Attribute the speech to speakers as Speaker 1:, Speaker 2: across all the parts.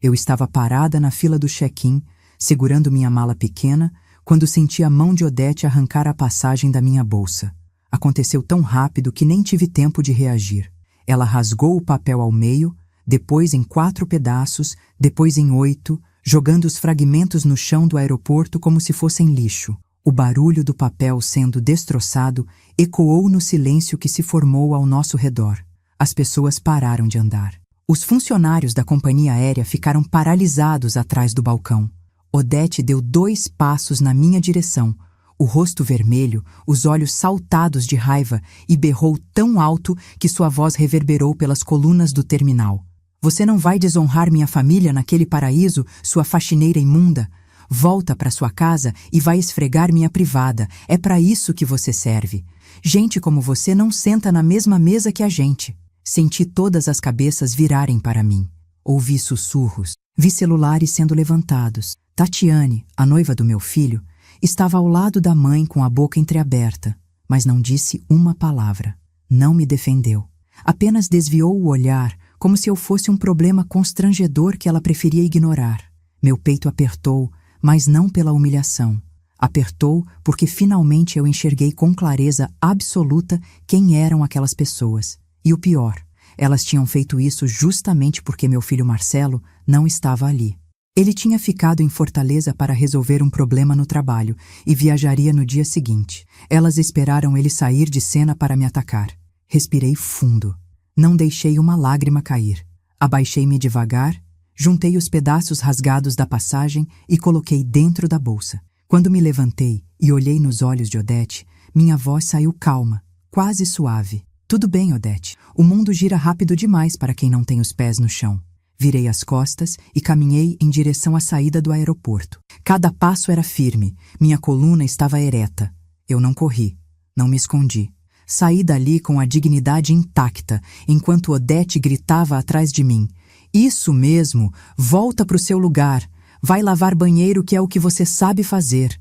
Speaker 1: Eu estava parada na fila do check-in, segurando minha mala pequena, quando senti a mão de Odete arrancar a passagem da minha bolsa. Aconteceu tão rápido que nem tive tempo de reagir. Ela rasgou o papel ao meio, depois em 4 pedaços, depois em 8, jogando os fragmentos no chão do aeroporto como se fossem lixo. O barulho do papel sendo destroçado ecoou no silêncio que se formou ao nosso redor. As pessoas pararam de andar. Os funcionários da companhia aérea ficaram paralisados atrás do balcão. Odete deu 2 passos na minha direção, o rosto vermelho, os olhos saltados de raiva, e berrou tão alto que sua voz reverberou pelas colunas do terminal. Você não vai desonrar minha família naquele paraíso, sua faxineira imunda? Volta para sua casa e vai esfregar minha privada. É para isso que você serve. Gente como você não senta na mesma mesa que a gente. Senti todas as cabeças virarem para mim. Ouvi sussurros. Vi celulares sendo levantados. Tatiane, a noiva do meu filho, estava ao lado da mãe com a boca entreaberta, mas não disse uma palavra. Não me defendeu. Apenas desviou o olhar, como se eu fosse um problema constrangedor que ela preferia ignorar. Meu peito apertou, mas não pela humilhação. Apertou porque finalmente eu enxerguei com clareza absoluta quem eram aquelas pessoas. E o pior, elas tinham feito isso justamente porque meu filho Marcelo não estava ali. Ele tinha ficado em Fortaleza para resolver um problema no trabalho e viajaria no dia seguinte. Elas esperaram ele sair de cena para me atacar. Respirei fundo. Não deixei uma lágrima cair. Abaixei-me devagar, juntei os pedaços rasgados da passagem e coloquei dentro da bolsa. Quando me levantei e olhei nos olhos de Odete, minha voz saiu calma, quase suave. Tudo bem, Odete. O mundo gira rápido demais para quem não tem os pés no chão. Virei as costas e caminhei em direção à saída do aeroporto. Cada passo era firme, minha coluna estava ereta. Eu não corri, não me escondi. Saí dali com a dignidade intacta, enquanto Odete gritava atrás de mim. Isso mesmo, volta para o seu lugar. Vai lavar banheiro, que é o que você sabe fazer.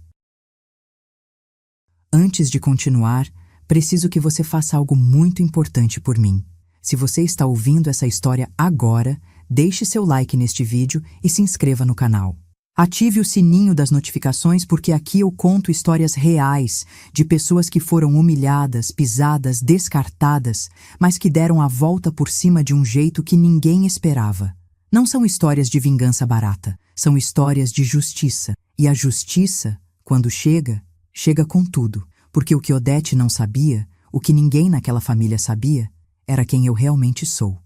Speaker 1: Antes de continuar, preciso que você faça algo muito importante por mim. Se você está ouvindo essa história agora, deixe seu like neste vídeo e se inscreva no canal. Ative o sininho das notificações porque aqui eu conto histórias reais de pessoas que foram humilhadas, pisadas, descartadas, mas que deram a volta por cima de um jeito que ninguém esperava. Não são histórias de vingança barata, são histórias de justiça. E a justiça, quando chega, chega com tudo. Porque o que Odete não sabia, o que ninguém naquela família sabia, era quem eu realmente sou.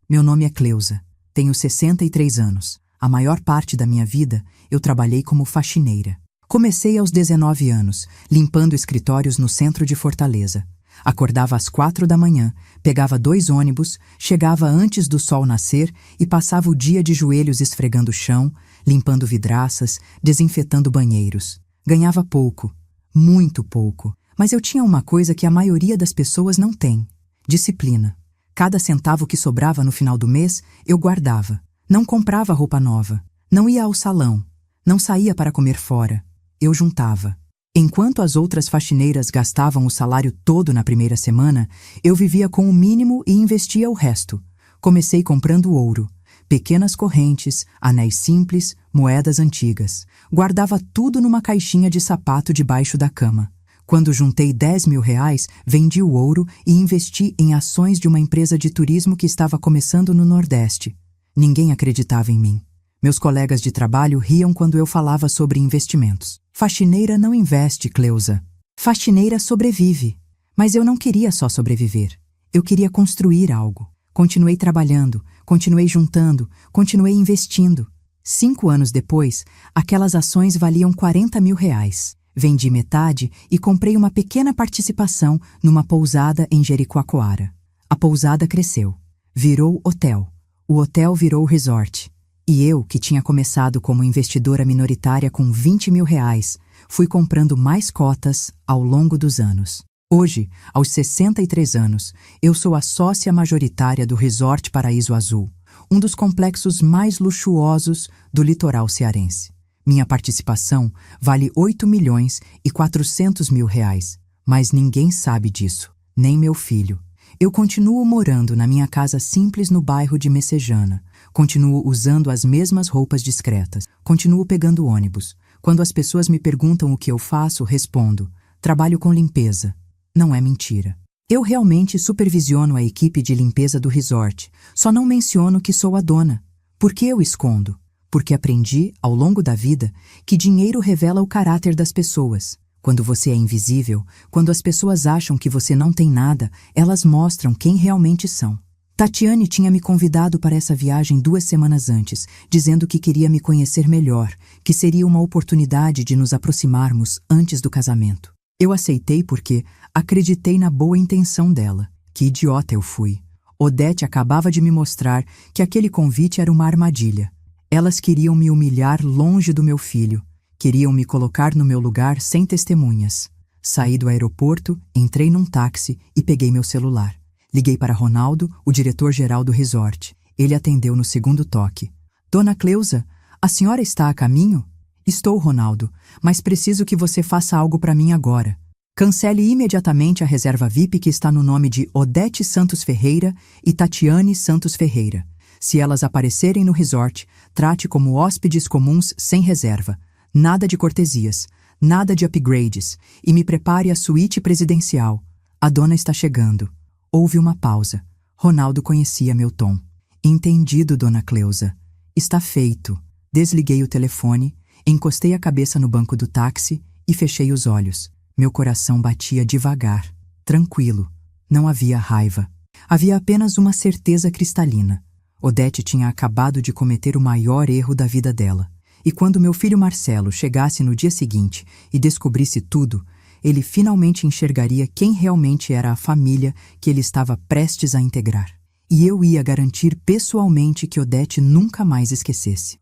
Speaker 1: Meu nome é Cleusa, tenho 63 anos. A maior parte da minha vida, eu trabalhei como faxineira. Comecei aos 19 anos, limpando escritórios no centro de Fortaleza. Acordava às 4 da manhã, pegava 2 ônibus, chegava antes do sol nascer e passava o dia de joelhos esfregando o chão, limpando vidraças, desinfetando banheiros. Ganhava pouco, muito pouco, mas eu tinha uma coisa que a maioria das pessoas não tem: disciplina. Cada centavo que sobrava no final do mês, eu guardava. Não comprava roupa nova, não ia ao salão, não saía para comer fora. Eu juntava. Enquanto as outras faxineiras gastavam o salário todo na primeira semana, eu vivia com o mínimo e investia o resto. Comecei comprando ouro, pequenas correntes, anéis simples, moedas antigas. Guardava tudo numa caixinha de sapato debaixo da cama. Quando juntei 10 mil reais, vendi o ouro e investi em ações de uma empresa de turismo que estava começando no Nordeste. Ninguém acreditava em mim. Meus colegas de trabalho riam quando eu falava sobre investimentos. Faxineira não investe, Cleusa. Faxineira sobrevive. Mas eu não queria só sobreviver. Eu queria construir algo. Continuei trabalhando, continuei juntando, continuei investindo. 5 anos depois, aquelas ações valiam 40 mil reais. Vendi metade e comprei uma pequena participação numa pousada em Jericoacoara. A pousada cresceu. Virou hotel. O hotel virou resort. E eu, que tinha começado como investidora minoritária com 20 mil reais, fui comprando mais cotas ao longo dos anos. Hoje, aos 63 anos, eu sou a sócia majoritária do Resort Paraíso Azul, um dos complexos mais luxuosos do litoral cearense. Minha participação vale 8 milhões e 400 mil reais, mas ninguém sabe disso, nem meu filho. Eu continuo morando na minha casa simples no bairro de Messejana, Continuo usando as mesmas roupas discretas. Continuo pegando ônibus. Quando as pessoas me perguntam o que eu faço, respondo: trabalho com limpeza. Não é mentira. Eu realmente supervisiono a equipe de limpeza do resort. Só não menciono que sou a dona. Por que eu escondo? Porque aprendi, ao longo da vida, que dinheiro revela o caráter das pessoas. Quando você é invisível, quando as pessoas acham que você não tem nada, elas mostram quem realmente são. Tatiane tinha me convidado para essa viagem 2 semanas antes, dizendo que queria me conhecer melhor, que seria uma oportunidade de nos aproximarmos antes do casamento. Eu aceitei porque acreditei na boa intenção dela. Que idiota eu fui. Odete acabava de me mostrar que aquele convite era uma armadilha. Elas queriam me humilhar longe do meu filho. Queriam me colocar no meu lugar sem testemunhas. Saí do aeroporto, entrei num táxi e peguei meu celular. Liguei para Ronaldo, o diretor-geral do resort. Ele atendeu no segundo toque. Dona Cleusa, a senhora está a caminho? Estou, Ronaldo, mas preciso que você faça algo para mim agora. Cancele imediatamente a reserva VIP que está no nome de Odete Santos Ferreira e Tatiane Santos Ferreira. Se elas aparecerem no resort, trate como hóspedes comuns sem reserva. Nada de cortesias, nada de upgrades, e me prepare a suíte presidencial. A dona está chegando. Houve uma pausa. Ronaldo conhecia meu tom. Entendido, dona Cleusa. Está feito. Desliguei o telefone, encostei a cabeça no banco do táxi e fechei os olhos. Meu coração batia devagar, tranquilo. Não havia raiva. Havia apenas uma certeza cristalina. Odete tinha acabado de cometer o maior erro da vida dela. E quando meu filho Marcelo chegasse no dia seguinte e descobrisse tudo, ele finalmente enxergaria quem realmente era a família que ele estava prestes a integrar. E eu ia garantir pessoalmente que Odete nunca mais esquecesse.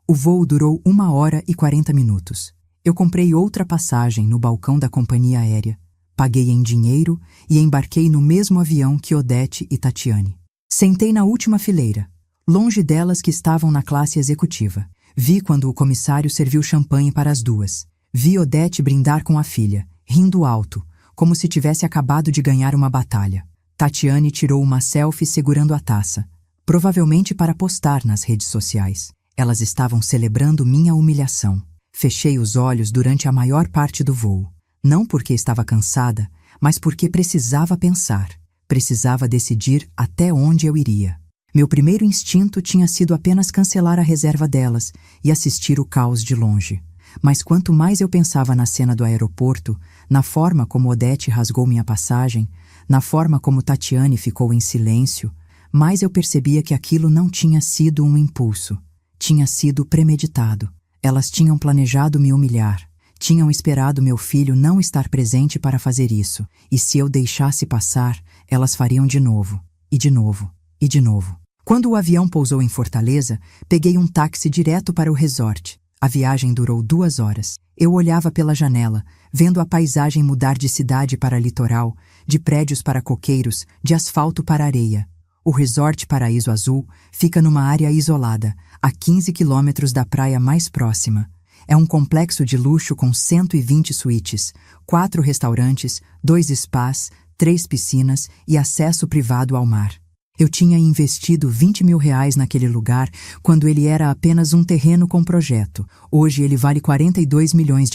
Speaker 1: O voo durou 1h40. Eu comprei outra passagem no balcão da companhia aérea, paguei em dinheiro e embarquei no mesmo avião que Odete e Tatiane. Sentei na última fileira, longe delas que estavam na classe executiva. Vi quando o comissário serviu champanhe para as duas. Vi Odete brindar com a filha, rindo alto, como se tivesse acabado de ganhar uma batalha. Tatiane tirou uma selfie segurando a taça, provavelmente para postar nas redes sociais. Elas estavam celebrando minha humilhação. Fechei os olhos durante a maior parte do voo. Não porque estava cansada, mas porque precisava pensar. Precisava decidir até onde eu iria. Meu primeiro instinto tinha sido apenas cancelar a reserva delas e assistir o caos de longe. Mas quanto mais eu pensava na cena do aeroporto, na forma como Odete rasgou minha passagem, na forma como Tatiane ficou em silêncio, mais eu percebia que aquilo não tinha sido um impulso. Tinha sido premeditado. Elas tinham planejado me humilhar. Tinham esperado meu filho não estar presente para fazer isso. E se eu deixasse passar, elas fariam de novo, e de novo, e de novo. Quando o avião pousou em Fortaleza, peguei um táxi direto para o resort. A viagem durou 2 horas. Eu olhava pela janela, vendo a paisagem mudar de cidade para litoral, de prédios para coqueiros, de asfalto para areia. O Resort Paraíso Azul fica numa área isolada, a 15 quilômetros da praia mais próxima. É um complexo de luxo com 120 suítes, 4 restaurantes, 2 spas, 3 piscinas e acesso privado ao mar. Eu tinha investido R$20 mil naquele lugar quando ele era apenas um terreno com projeto. Hoje ele vale R$42 milhões.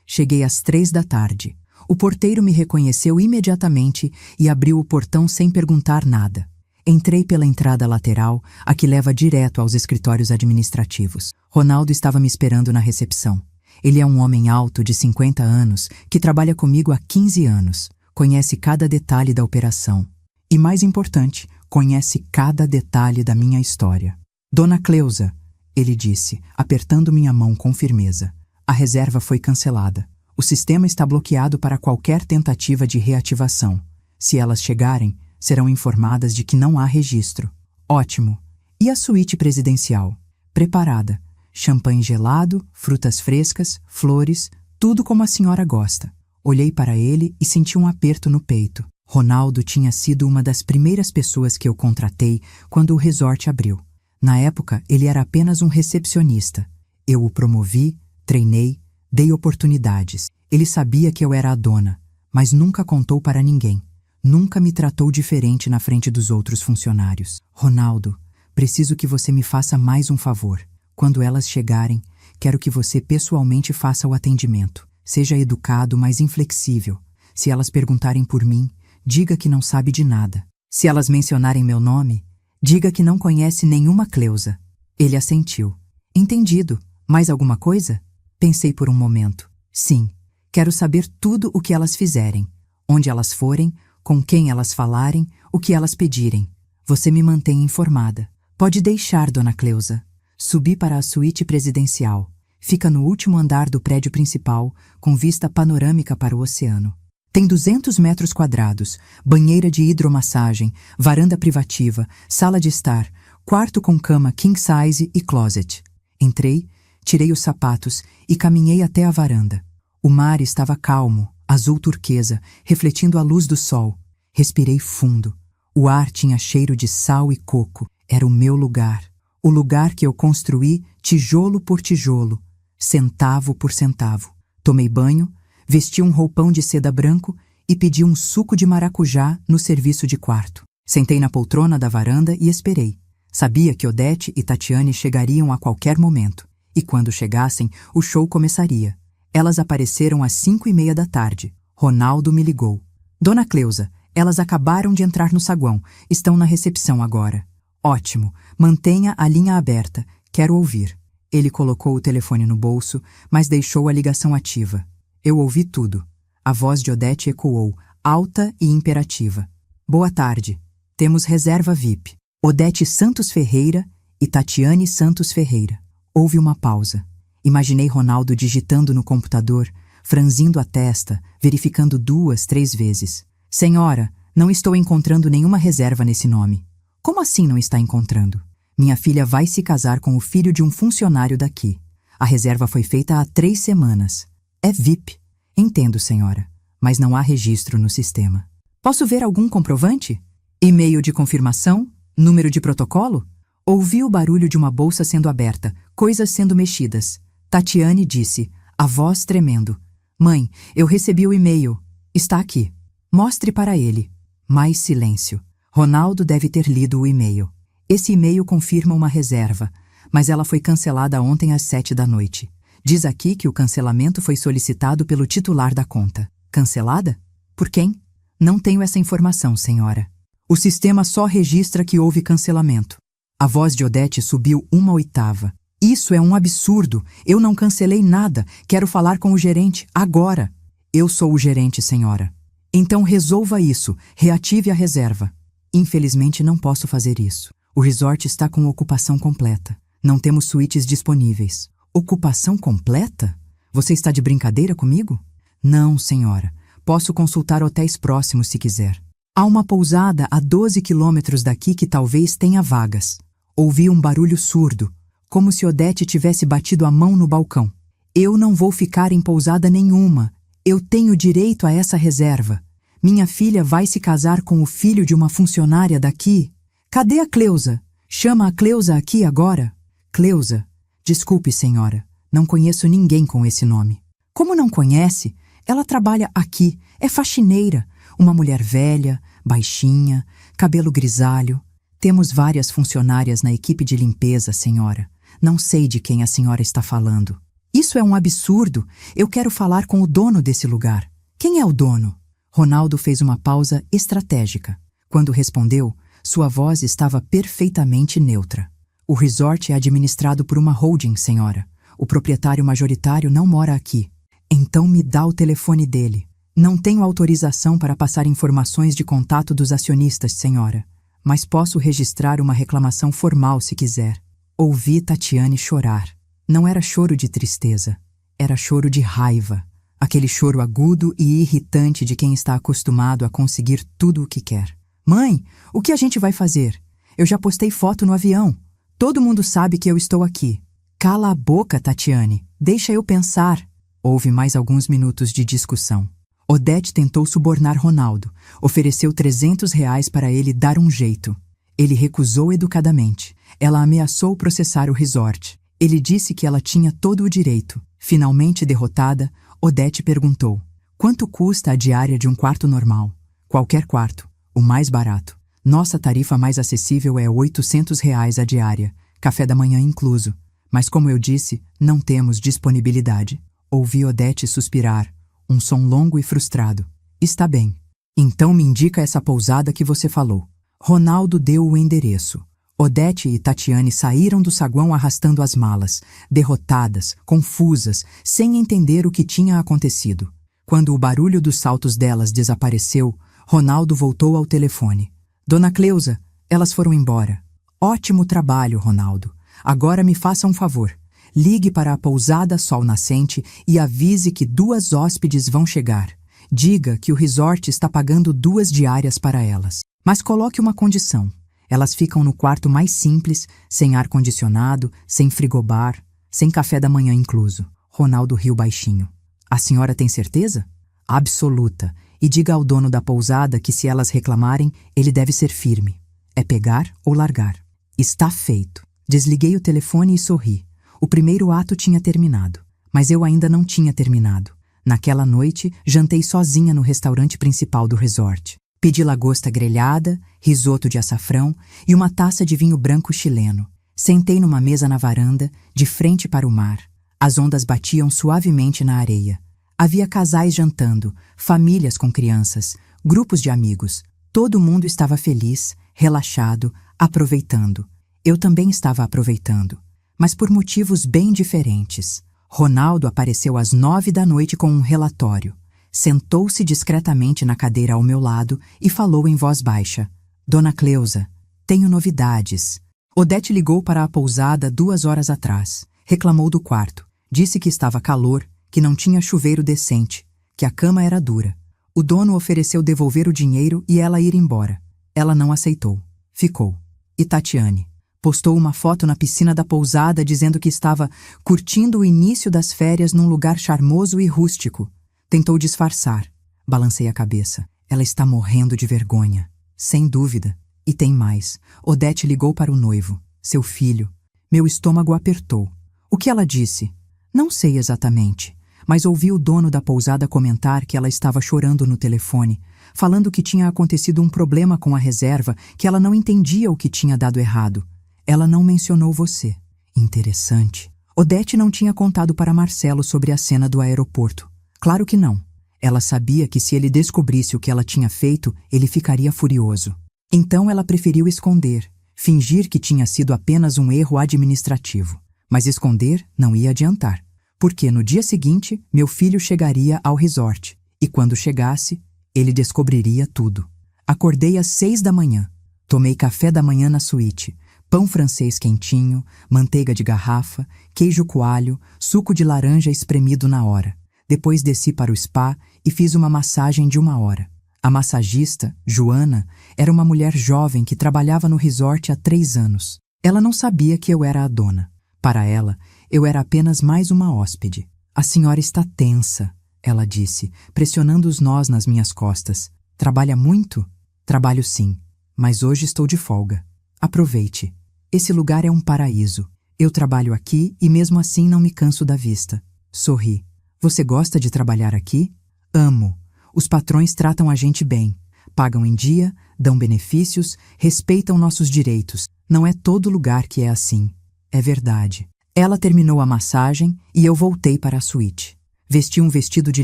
Speaker 1: Cheguei às 3 da tarde. O porteiro me reconheceu imediatamente e abriu o portão sem perguntar nada. Entrei pela entrada lateral, a que leva direto aos escritórios administrativos. Ronaldo estava me esperando na recepção. Ele é um homem alto de 50 anos que trabalha comigo há 15 anos. Conhece cada detalhe da operação. E mais importante, conhece cada detalhe da minha história. Dona Cleusa, ele disse, apertando minha mão com firmeza. A reserva foi cancelada. O sistema está bloqueado para qualquer tentativa de reativação. Se elas chegarem, serão informadas de que não há registro. Ótimo. E a suíte presidencial? Preparada. Champanhe gelado, frutas frescas, flores, tudo como a senhora gosta. Olhei para ele e senti um aperto no peito. Ronaldo tinha sido uma das primeiras pessoas que eu contratei quando o resort abriu. Na época, ele era apenas um recepcionista. Eu o promovi, treinei, dei oportunidades. Ele sabia que eu era a dona, mas nunca contou para ninguém. Nunca me tratou diferente na frente dos outros funcionários. Ronaldo, Preciso que você me faça mais um favor. Quando elas chegarem, quero que você pessoalmente faça o atendimento. Seja educado, mas inflexível. Se elas perguntarem por mim, diga que não sabe de nada. Se elas mencionarem meu nome, diga que não conhece nenhuma Cleusa. Ele assentiu. Entendido. Mais alguma coisa? Pensei por um momento. Sim. Quero saber tudo o que elas fizerem. Onde elas forem, com quem elas falarem, o que elas pedirem. Você me mantém informada. Pode deixar, dona Cleusa. Subi para a suíte presidencial. Fica no último andar do prédio principal, com vista panorâmica para o oceano. Tem 200 metros quadrados, banheira de hidromassagem, varanda privativa, sala de estar, quarto com cama king size e closet. Entrei, tirei os sapatos e caminhei até a varanda. O mar estava calmo, azul turquesa, refletindo a luz do sol. Respirei fundo. O ar tinha cheiro de sal e coco. Era o meu lugar. O lugar que eu construí tijolo por tijolo, centavo por centavo. Tomei banho, vesti um roupão de seda branco e pedi um suco de maracujá no serviço de quarto. Sentei na poltrona da varanda e esperei. Sabia que Odete e Tatiane chegariam a qualquer momento. E quando chegassem, o show começaria. Elas apareceram às 5:30 da tarde. Ronaldo me ligou. Dona Cleusa, elas acabaram de entrar no saguão. Estão na recepção agora. Ótimo. Mantenha a linha aberta. Quero ouvir. Ele colocou o telefone no bolso, mas deixou a ligação ativa. Eu ouvi tudo. A voz de Odete ecoou, alta e imperativa. Boa tarde. Temos reserva VIP. Odete Santos Ferreira e Tatiane Santos Ferreira. Houve uma pausa. Imaginei Ronaldo digitando no computador, franzindo a testa, verificando 2, 3 vezes. Senhora, não estou encontrando nenhuma reserva nesse nome. Como assim não está encontrando? Minha filha vai se casar com o filho de um funcionário daqui. A reserva foi feita há 3 semanas. É VIP. Entendo, senhora, mas não há registro no sistema. Posso ver algum comprovante? E-mail de confirmação? Número de protocolo? Ouvi o barulho de uma bolsa sendo aberta, coisas sendo mexidas. Tatiane disse, a voz tremendo. Mãe, eu recebi o e-mail. Está aqui. Mostre para ele. Mais silêncio. Ronaldo deve ter lido o e-mail. Esse e-mail confirma uma reserva, mas ela foi cancelada ontem às 7 da noite. Diz aqui que o cancelamento foi solicitado pelo titular da conta. Cancelada? Por quem? Não tenho essa informação, senhora. O sistema só registra que houve cancelamento. A voz de Odete subiu 1/8. Isso é um absurdo. Eu não cancelei nada. Quero falar com o gerente agora. Eu sou o gerente, senhora. Então resolva isso. Reative a reserva. Infelizmente não posso fazer isso. O resort está com ocupação completa. Não temos suítes disponíveis. Ocupação completa? Você está de brincadeira comigo? Não, senhora. Posso consultar hotéis próximos se quiser. Há uma pousada a 12 quilômetros daqui que talvez tenha vagas. Ouvi um barulho surdo, como se Odete tivesse batido a mão no balcão. Eu não vou ficar em pousada nenhuma. Eu tenho direito a essa reserva. Minha filha vai se casar com o filho de uma funcionária daqui. Cadê a Cleusa? Chama a Cleusa aqui agora. Cleusa. Desculpe, senhora. Não conheço ninguém com esse nome. Como não conhece? Ela trabalha aqui. É faxineira. Uma mulher velha, baixinha, cabelo grisalho. Temos várias funcionárias na equipe de limpeza, senhora. Não sei de quem a senhora está falando. Isso é um absurdo. Eu quero falar com o dono desse lugar. Quem é o dono? Ronaldo fez uma pausa estratégica. Quando respondeu, sua voz estava perfeitamente neutra. O resort é administrado por uma holding, senhora. O proprietário majoritário não mora aqui. Então me dá o telefone dele. Não tenho autorização para passar informações de contato dos acionistas, senhora. Mas posso registrar uma reclamação formal se quiser. Ouvi Tatiane chorar. Não era choro de tristeza. Era choro de raiva. Aquele choro agudo e irritante de quem está acostumado a conseguir tudo o que quer. Mãe, o que a gente vai fazer? Eu já postei foto no avião. Todo mundo sabe que eu estou aqui. Cala a boca, Tatiane. Deixa eu pensar. Houve mais alguns minutos de discussão. Odete tentou subornar Ronaldo. Ofereceu R$300 para ele dar um jeito. Ele recusou educadamente. Ela ameaçou processar o resort. Ele disse que ela tinha todo o direito. Finalmente derrotada, Odete perguntou: quanto custa a diária de um quarto normal? Qualquer quarto, o mais barato. Nossa tarifa mais acessível é R$ 800 a diária, café da manhã incluso. Mas como eu disse, não temos disponibilidade. Ouvi Odete suspirar, um som longo e frustrado. Está bem. Então me indica essa pousada que você falou. Ronaldo deu o endereço. Odete e Tatiane saíram do saguão arrastando as malas, derrotadas, confusas, sem entender o que tinha acontecido. Quando o barulho dos saltos delas desapareceu, Ronaldo voltou ao telefone. Dona Cleusa, elas foram embora. Ótimo trabalho, Ronaldo. Agora me faça um favor. Ligue para a pousada Sol Nascente e avise que 2 hóspedes vão chegar. Diga que o resort está pagando 2 diárias para elas. Mas coloque uma condição. Elas ficam no quarto mais simples, sem ar-condicionado, sem frigobar, sem café da manhã incluso. Ronaldo riu baixinho. A senhora tem certeza? Absoluta. E diga ao dono da pousada que se elas reclamarem, ele deve ser firme. É pegar ou largar. Está feito. Desliguei o telefone e sorri. O primeiro ato tinha terminado. Mas eu ainda não tinha terminado. Naquela noite, jantei sozinha no restaurante principal do resort. Pedi lagosta grelhada, risoto de açafrão e uma taça de vinho branco chileno. Sentei numa mesa na varanda, de frente para o mar. As ondas batiam suavemente na areia. Havia casais jantando, famílias com crianças, grupos de amigos. Todo mundo estava feliz, relaxado, aproveitando. Eu também estava aproveitando, mas por motivos bem diferentes. Ronaldo apareceu às 9 da noite com um relatório. Sentou-se discretamente na cadeira ao meu lado e falou em voz baixa. Dona Cleusa, tenho novidades. Odete ligou para a pousada 2 horas atrás. Reclamou do quarto. Disse que estava calor, que não tinha chuveiro decente, que a cama era dura. O dono ofereceu devolver o dinheiro e ela ir embora. Ela não aceitou. Ficou. E Tatiane? Postou uma foto na piscina da pousada dizendo que estava curtindo o início das férias num lugar charmoso e rústico. Tentou disfarçar. Balancei a cabeça. Ela está morrendo de vergonha. Sem dúvida. E tem mais. Odete ligou para o noivo, seu filho. Meu estômago apertou. O que ela disse? Não sei exatamente, mas ouvi o dono da pousada comentar que ela estava chorando no telefone, falando que tinha acontecido um problema com a reserva, que ela não entendia o que tinha dado errado. Ela não mencionou você. Interessante. Odete não tinha contado para Marcelo sobre a cena do aeroporto. Claro que não. Ela sabia que se ele descobrisse o que ela tinha feito, ele ficaria furioso. Então ela preferiu esconder, fingir que tinha sido apenas um erro administrativo. Mas esconder não ia adiantar, porque no dia seguinte meu filho chegaria ao resort, e quando chegasse, ele descobriria tudo. Acordei às 6 da manhã. Tomei café da manhã na suíte, pão francês quentinho, manteiga de garrafa, queijo coalho, suco de laranja espremido na hora. Depois desci para o spa e fiz uma massagem de 1 hora. A massagista, Joana, era uma mulher jovem que trabalhava no resort há 3 anos. Ela não sabia que eu era a dona. Para ela, eu era apenas mais uma hóspede. A senhora está tensa, ela disse, pressionando os nós nas minhas costas. Trabalha muito? Trabalho sim, mas hoje estou de folga. Aproveite. Esse lugar é um paraíso. Eu trabalho aqui e mesmo assim não me canso da vista. Sorri. Você gosta de trabalhar aqui? Amo. Os patrões tratam a gente bem. Pagam em dia, dão benefícios, respeitam nossos direitos. Não é todo lugar que é assim. É verdade. Ela terminou a massagem e eu voltei para a suíte. Vesti um vestido de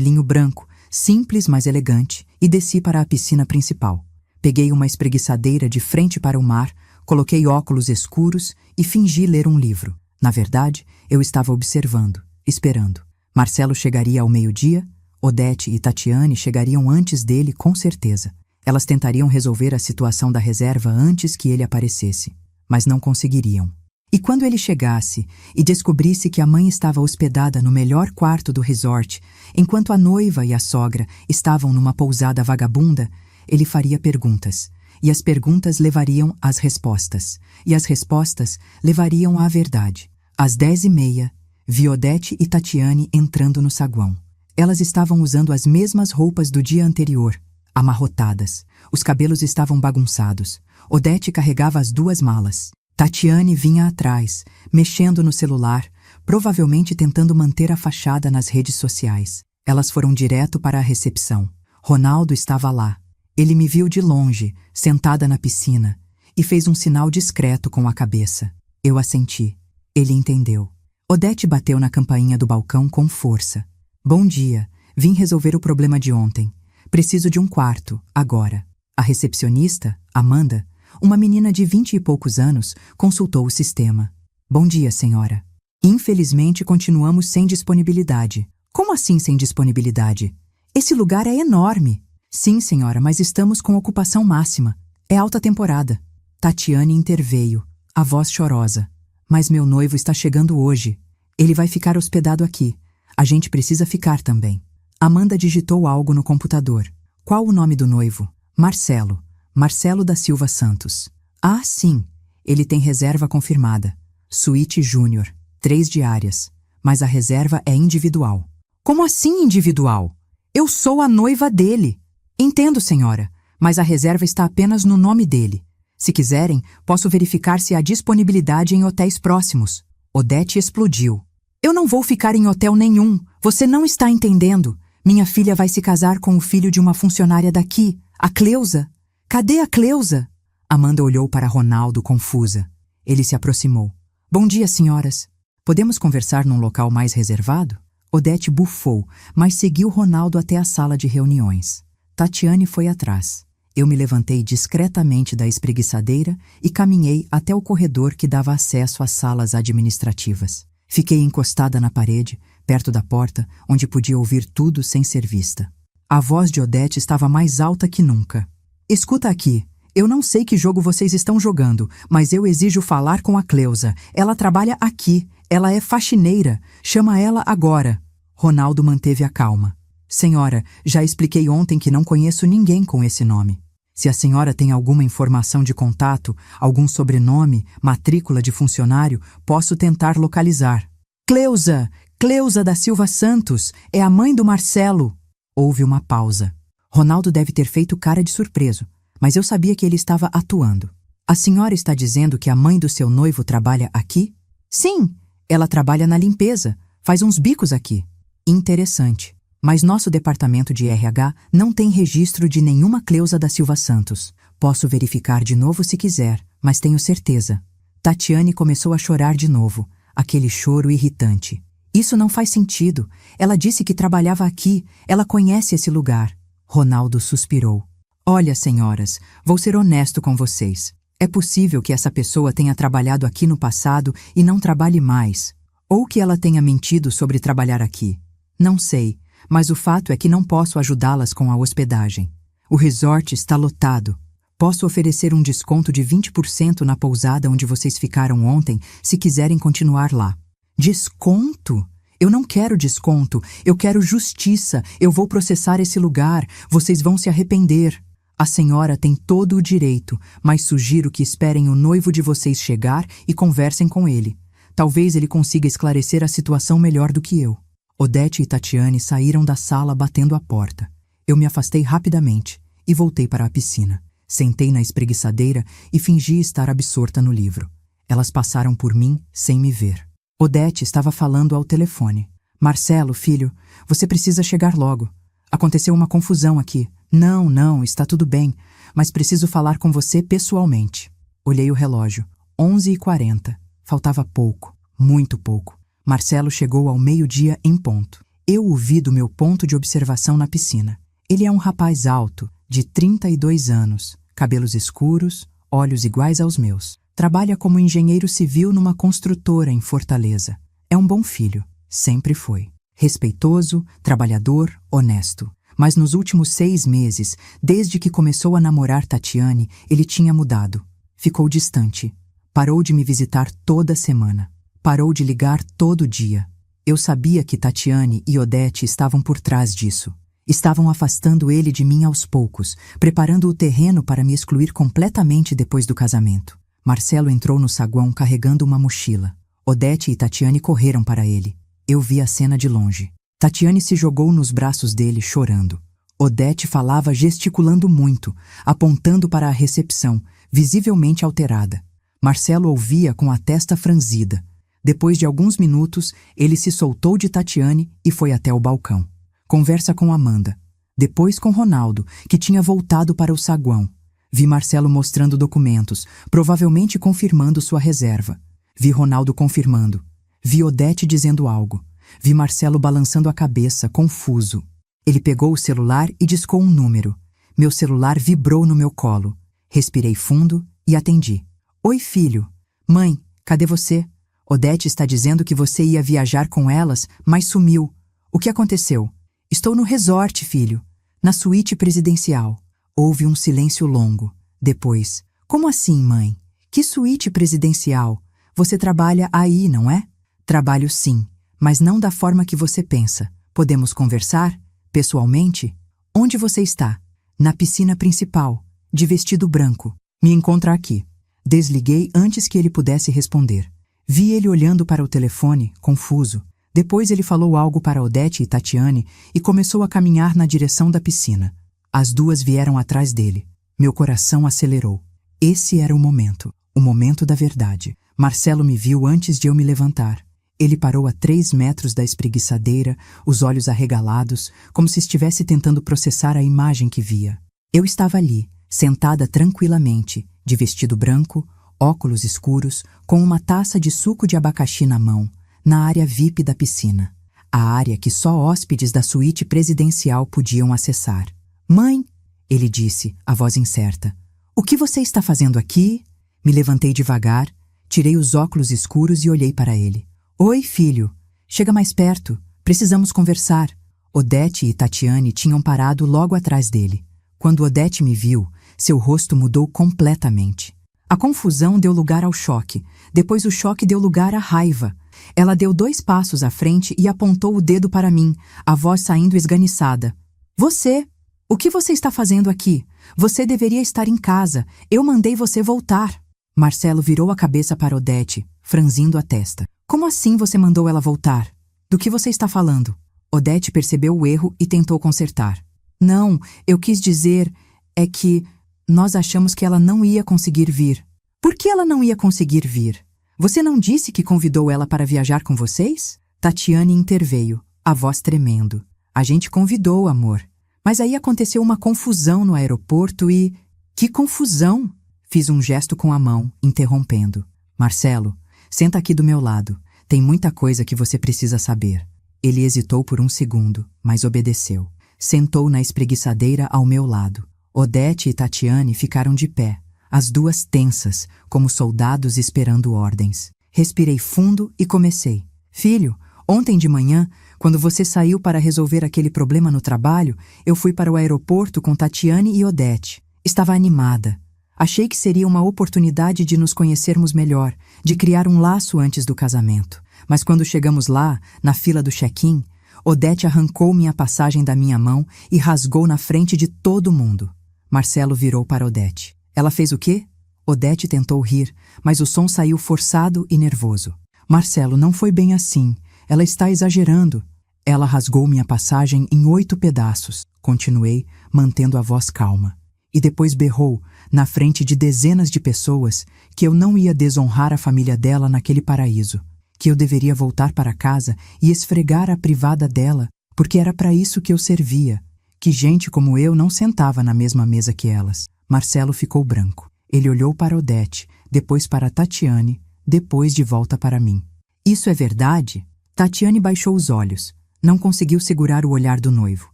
Speaker 1: linho branco, simples mas elegante, e desci para a piscina principal. Peguei uma espreguiçadeira de frente para o mar, coloquei óculos escuros e fingi ler um livro. Na verdade, eu estava observando, esperando. Marcelo chegaria ao meio-dia, Odete e Tatiane chegariam antes dele, com certeza. Elas tentariam resolver a situação da reserva antes que ele aparecesse, mas não conseguiriam. E quando ele chegasse e descobrisse que a mãe estava hospedada no melhor quarto do resort, enquanto a noiva e a sogra estavam numa pousada vagabunda, ele faria perguntas. E as perguntas levariam às respostas. E as respostas levariam à verdade. Às 10h30, vi Odete e Tatiane entrando no saguão. Elas estavam usando as mesmas roupas do dia anterior, amarrotadas. Os cabelos estavam bagunçados. Odete carregava as 2 malas. Tatiane vinha atrás, mexendo no celular, provavelmente tentando manter a fachada nas redes sociais. Elas foram direto para a recepção. Ronaldo estava lá. Ele me viu de longe, sentada na piscina, e fez um sinal discreto com a cabeça. Eu assenti. Ele entendeu. Odete bateu na campainha do balcão com força. Bom dia. Vim resolver o problema de ontem. Preciso de um quarto, agora. A recepcionista, Amanda, uma menina de 20 e poucos anos, consultou o sistema. Bom dia, senhora. Infelizmente, continuamos sem disponibilidade. Como assim sem disponibilidade? Esse lugar é enorme. Sim, senhora, mas estamos com ocupação máxima. É alta temporada. Tatiane interveio, a voz chorosa. Mas meu noivo está chegando hoje. Ele vai ficar hospedado aqui. A gente precisa ficar também. Amanda digitou algo no computador. Qual o nome do noivo? Marcelo. Marcelo da Silva Santos. Ah, sim. Ele tem reserva confirmada. Suíte Júnior. 3 diárias. Mas a reserva é individual. Como assim individual? Eu sou a noiva dele. Entendo, senhora, mas a reserva está apenas no nome dele. Se quiserem, posso verificar se há disponibilidade em hotéis próximos. Odete explodiu. Eu não vou ficar em hotel nenhum. Você não está entendendo. Minha filha vai se casar com o filho de uma funcionária daqui, a Cleusa. Cadê a Cleusa? Amanda olhou para Ronaldo confusa. Ele se aproximou. Bom dia, senhoras. Podemos conversar num local mais reservado? Odete bufou, mas seguiu Ronaldo até a sala de reuniões. Tatiane foi atrás. Eu me levantei discretamente da espreguiçadeira e caminhei até o corredor que dava acesso às salas administrativas. Fiquei encostada na parede, perto da porta, onde podia ouvir tudo sem ser vista. A voz de Odete estava mais alta que nunca. Escuta aqui, eu não sei que jogo vocês estão jogando, mas eu exijo falar com a Cleusa. Ela trabalha aqui, ela é faxineira, chama ela agora. Ronaldo manteve a calma. Senhora, já expliquei ontem que não conheço ninguém com esse nome. Se a senhora tem alguma informação de contato, algum sobrenome, matrícula de funcionário, posso tentar localizar. Cleusa! Cleusa da Silva Santos! É a mãe do Marcelo! Houve uma pausa. Ronaldo deve ter feito cara de surpreso, mas eu sabia que ele estava atuando. A senhora está dizendo que a mãe do seu noivo trabalha aqui? Sim, ela trabalha na limpeza, faz uns bicos aqui. Interessante. Mas nosso departamento de RH não tem registro de nenhuma Cleusa da Silva Santos. Posso verificar de novo se quiser, mas tenho certeza. Tatiane começou a chorar de novo, aquele choro irritante. Isso não faz sentido. Ela disse que trabalhava aqui, ela conhece esse lugar. Ronaldo suspirou. Olha, senhoras, vou ser honesto com vocês. É possível que essa pessoa tenha trabalhado aqui no passado e não trabalhe mais. Ou que ela tenha mentido sobre trabalhar aqui. Não sei. Mas o fato é que não posso ajudá-las com a hospedagem. O resort está lotado. Posso oferecer um desconto de 20% na pousada onde vocês ficaram ontem, se quiserem continuar lá. Desconto? Eu não quero desconto, eu quero justiça, eu vou processar esse lugar, vocês vão se arrepender. A senhora tem todo o direito, mas sugiro que esperem o noivo de vocês chegar e conversem com ele. Talvez ele consiga esclarecer a situação melhor do que eu. Odete e Tatiane saíram da sala batendo a porta. Eu me afastei rapidamente e voltei para a piscina. Sentei na espreguiçadeira e fingi estar absorta no livro. Elas passaram por mim sem me ver. Odete estava falando ao telefone. Marcelo, filho, você precisa chegar logo. Aconteceu uma confusão aqui. Não, está tudo bem, mas preciso falar com você pessoalmente. Olhei o relógio. 11h40. Faltava pouco, muito pouco. Marcelo chegou ao meio-dia em ponto. Eu o vi do meu ponto de observação na piscina. Ele é um rapaz alto, de 32 anos, cabelos escuros, olhos iguais aos meus. Trabalha como engenheiro civil numa construtora em Fortaleza. É um bom filho, sempre foi. Respeitoso, trabalhador, honesto. Mas nos últimos 6 meses, desde que começou a namorar Tatiane, ele tinha mudado. Ficou distante. Parou de me visitar toda semana. Parou de ligar todo dia. Eu sabia que Tatiane e Odete estavam por trás disso. Estavam afastando ele de mim aos poucos, preparando o terreno para me excluir completamente depois do casamento. Marcelo entrou no saguão carregando uma mochila. Odete e Tatiane correram para ele. Eu vi a cena de longe. Tatiane se jogou nos braços dele, chorando. Odete falava gesticulando muito, apontando para a recepção, visivelmente alterada. Marcelo ouvia com a testa franzida. Depois de alguns minutos, ele se soltou de Tatiane e foi até o balcão. Conversa com Amanda. Depois com Ronaldo, que tinha voltado para o saguão. Vi Marcelo mostrando documentos, provavelmente confirmando sua reserva. Vi Ronaldo confirmando. Vi Odete dizendo algo. Vi Marcelo balançando a cabeça, confuso. Ele pegou o celular e discou um número. Meu celular vibrou no meu colo. Respirei fundo e atendi. Oi, filho. Mãe, cadê você? Odete está dizendo que você ia viajar com elas, mas sumiu. O que aconteceu? Estou no resort, filho. Na suíte presidencial. Houve um silêncio longo. Depois, como assim, mãe? Que suíte presidencial? Você trabalha aí, não é? Trabalho sim, mas não da forma que você pensa. Podemos conversar? Pessoalmente? Onde você está? Na piscina principal, de vestido branco. Me encontra aqui. Desliguei antes que ele pudesse responder. Vi ele olhando para o telefone, confuso. Depois ele falou algo para Odete e Tatiane e começou a caminhar na direção da piscina. As duas vieram atrás dele. Meu coração acelerou. Esse era o momento da verdade. Marcelo me viu antes de eu me levantar. Ele parou a 3 metros da espreguiçadeira, os olhos arregalados, como se estivesse tentando processar a imagem que via. Eu estava ali, sentada tranquilamente, de vestido branco, óculos escuros, com uma taça de suco de abacaxi na mão, na área VIP da piscina, a área que só hóspedes da suíte presidencial podiam acessar. Mãe, ele disse, a voz incerta. O que você está fazendo aqui? Me levantei devagar, tirei os óculos escuros e olhei para ele. Oi, filho. Chega mais perto. Precisamos conversar. Odete e Tatiane tinham parado logo atrás dele. Quando Odete me viu, seu rosto mudou completamente. A confusão deu lugar ao choque. Depois o choque deu lugar à raiva. Ela deu 2 passos à frente e apontou o dedo para mim, a voz saindo esganiçada. Você! O que você está fazendo aqui? Você deveria estar em casa. Eu mandei você voltar. Marcelo virou a cabeça para Odete, franzindo a testa. Como assim você mandou ela voltar? Do que você está falando? Odete percebeu o erro e tentou consertar. Não, eu quis dizer é que nós achamos que ela não ia conseguir vir. Por que ela não ia conseguir vir? Você não disse que convidou ela para viajar com vocês? Tatiane interveio, a voz tremendo. A gente convidou, amor. Mas aí aconteceu uma confusão no aeroporto e... Que confusão? Fiz um gesto com a mão, interrompendo. Marcelo, senta aqui do meu lado. Tem muita coisa que você precisa saber. Ele hesitou por um segundo, mas obedeceu. Sentou na espreguiçadeira ao meu lado. Odete e Tatiane ficaram de pé, as duas tensas, como soldados esperando ordens. Respirei fundo e comecei. Filho, ontem de manhã, quando você saiu para resolver aquele problema no trabalho, eu fui para o aeroporto com Tatiane e Odete. Estava animada. Achei que seria uma oportunidade de nos conhecermos melhor, de criar um laço antes do casamento. Mas quando chegamos lá, na fila do check-in, Odete arrancou minha passagem da minha mão e rasgou na frente de todo mundo. Marcelo virou para Odete. Ela fez o quê? Odete tentou rir, mas o som saiu forçado e nervoso. Marcelo, não foi bem assim. Ela está exagerando. Ela rasgou minha passagem em 8 pedaços. Continuei, mantendo a voz calma. E depois berrou, na frente de dezenas de pessoas, que eu não ia desonrar a família dela naquele paraíso. Que eu deveria voltar para casa e esfregar a privada dela, porque era para isso que eu servia. Que gente como eu não sentava na mesma mesa que elas. Marcelo ficou branco. Ele olhou para Odete, depois para Tatiane, depois de volta para mim. Isso é verdade? Tatiane baixou os olhos. Não conseguiu segurar o olhar do noivo.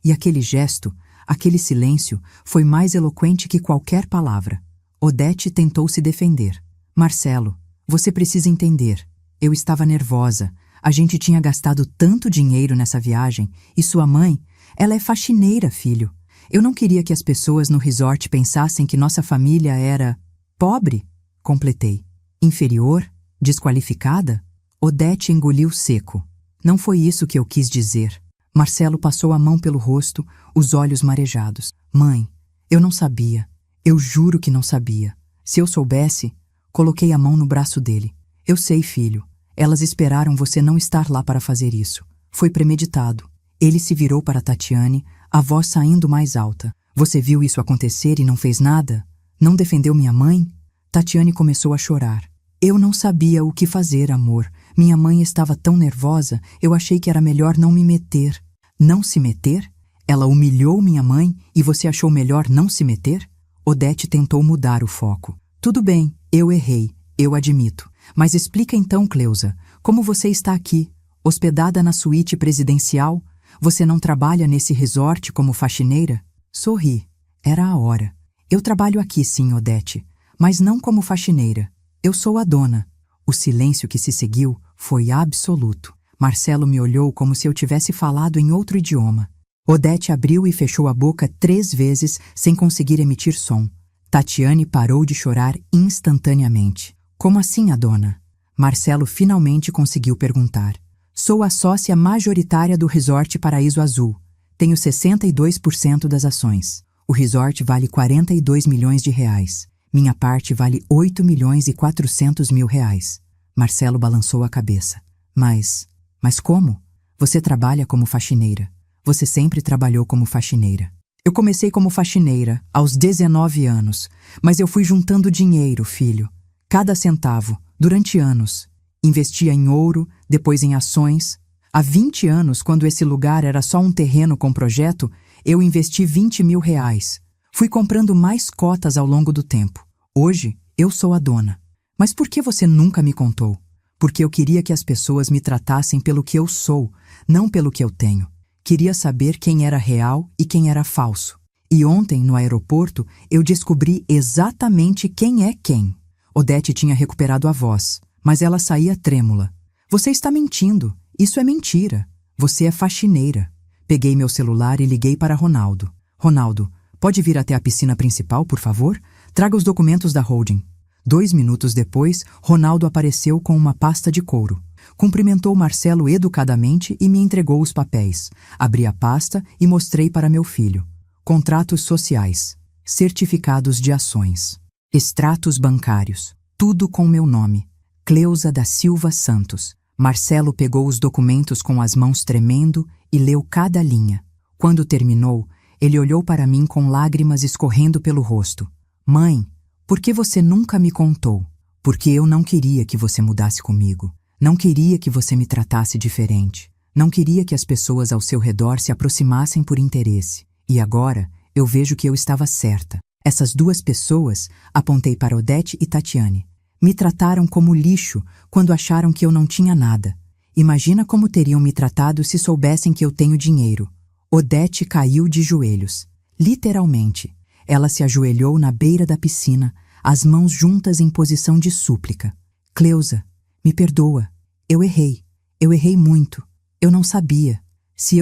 Speaker 1: E aquele gesto, aquele silêncio, foi mais eloquente que qualquer palavra. Odete tentou se defender. Marcelo, você precisa entender. Eu estava nervosa. A gente tinha gastado tanto dinheiro nessa viagem. E sua mãe, ela é faxineira, filho. Eu não queria que as pessoas no resort pensassem que nossa família era... pobre? Completei. Inferior? Desqualificada? Odete engoliu seco. Não foi isso que eu quis dizer. Marcelo passou a mão pelo rosto, os olhos marejados. Mãe, eu não sabia. Eu juro que não sabia. Se eu soubesse, coloquei a mão no braço dele. Eu sei, filho. Elas esperaram você não estar lá para fazer isso. Foi premeditado. Ele se virou para Tatiane, a voz saindo mais alta. Você viu isso acontecer e não fez nada? Não defendeu minha mãe? Tatiane começou a chorar. Eu não sabia o que fazer, amor. Minha mãe estava tão nervosa, eu achei que era melhor não me meter. Não se meter? Ela humilhou minha mãe e você achou melhor não se meter? Odete tentou mudar o foco. Tudo bem, eu errei, eu admito. Mas explica então, Cleusa, como você está aqui, hospedada na suíte presidencial? Você não trabalha nesse resort como faxineira? Sorri. Era a hora. Eu trabalho aqui sim, Odete, mas não como faxineira. Eu sou a dona. O silêncio que se seguiu foi absoluto. Marcelo me olhou como se eu tivesse falado em outro idioma. Odete abriu e fechou a boca 3 vezes sem conseguir emitir som. Tatiane parou de chorar instantaneamente. Como assim, a dona? Marcelo finalmente conseguiu perguntar. Sou a sócia majoritária do Resort Paraíso Azul. Tenho 62% das ações. O resort vale 42 milhões de reais. Minha parte vale 8 milhões e 400 mil reais. Marcelo balançou a cabeça. Mas como? Você trabalha como faxineira. Você sempre trabalhou como faxineira. Eu comecei como faxineira, aos 19 anos, mas eu fui juntando dinheiro, filho. Cada centavo, durante anos. Investia em ouro, depois em ações. Há 20 anos, quando esse lugar era só um terreno com projeto, eu investi 20 mil reais. Fui comprando mais cotas ao longo do tempo. Hoje, eu sou a dona. Mas por que você nunca me contou? Porque eu queria que as pessoas me tratassem pelo que eu sou, não pelo que eu tenho. Queria saber quem era real e quem era falso. E ontem, no aeroporto, eu descobri exatamente quem é quem. Odete tinha recuperado a voz, mas ela saía trêmula. Você está mentindo. Isso é mentira. Você é faxineira. Peguei meu celular e liguei para Ronaldo. Ronaldo, pode vir até a piscina principal, por favor? Traga os documentos da holding. 2 minutos depois, Ronaldo apareceu com uma pasta de couro. Cumprimentou Marcelo educadamente e me entregou os papéis. Abri a pasta e mostrei para meu filho. Contratos sociais, certificados de ações, extratos bancários, tudo com meu nome. Cleusa da Silva Santos. Marcelo pegou os documentos com as mãos tremendo e leu cada linha. Quando terminou, ele olhou para mim com lágrimas escorrendo pelo rosto. Mãe, por que você nunca me contou? Porque eu não queria que você mudasse comigo. Não queria que você me tratasse diferente. Não queria que as pessoas ao seu redor se aproximassem por interesse. E agora, eu vejo que eu estava certa. Essas 2 pessoas, apontei para Odete e Tatiane, me trataram como lixo quando acharam que eu não tinha nada. Imagina como teriam me tratado se soubessem que eu tenho dinheiro. Odete caiu de joelhos. Literalmente. Ela se ajoelhou na beira da piscina, as mãos juntas em posição de súplica. Cleusa, me perdoa. Eu errei. Eu errei muito. Eu não sabia. Se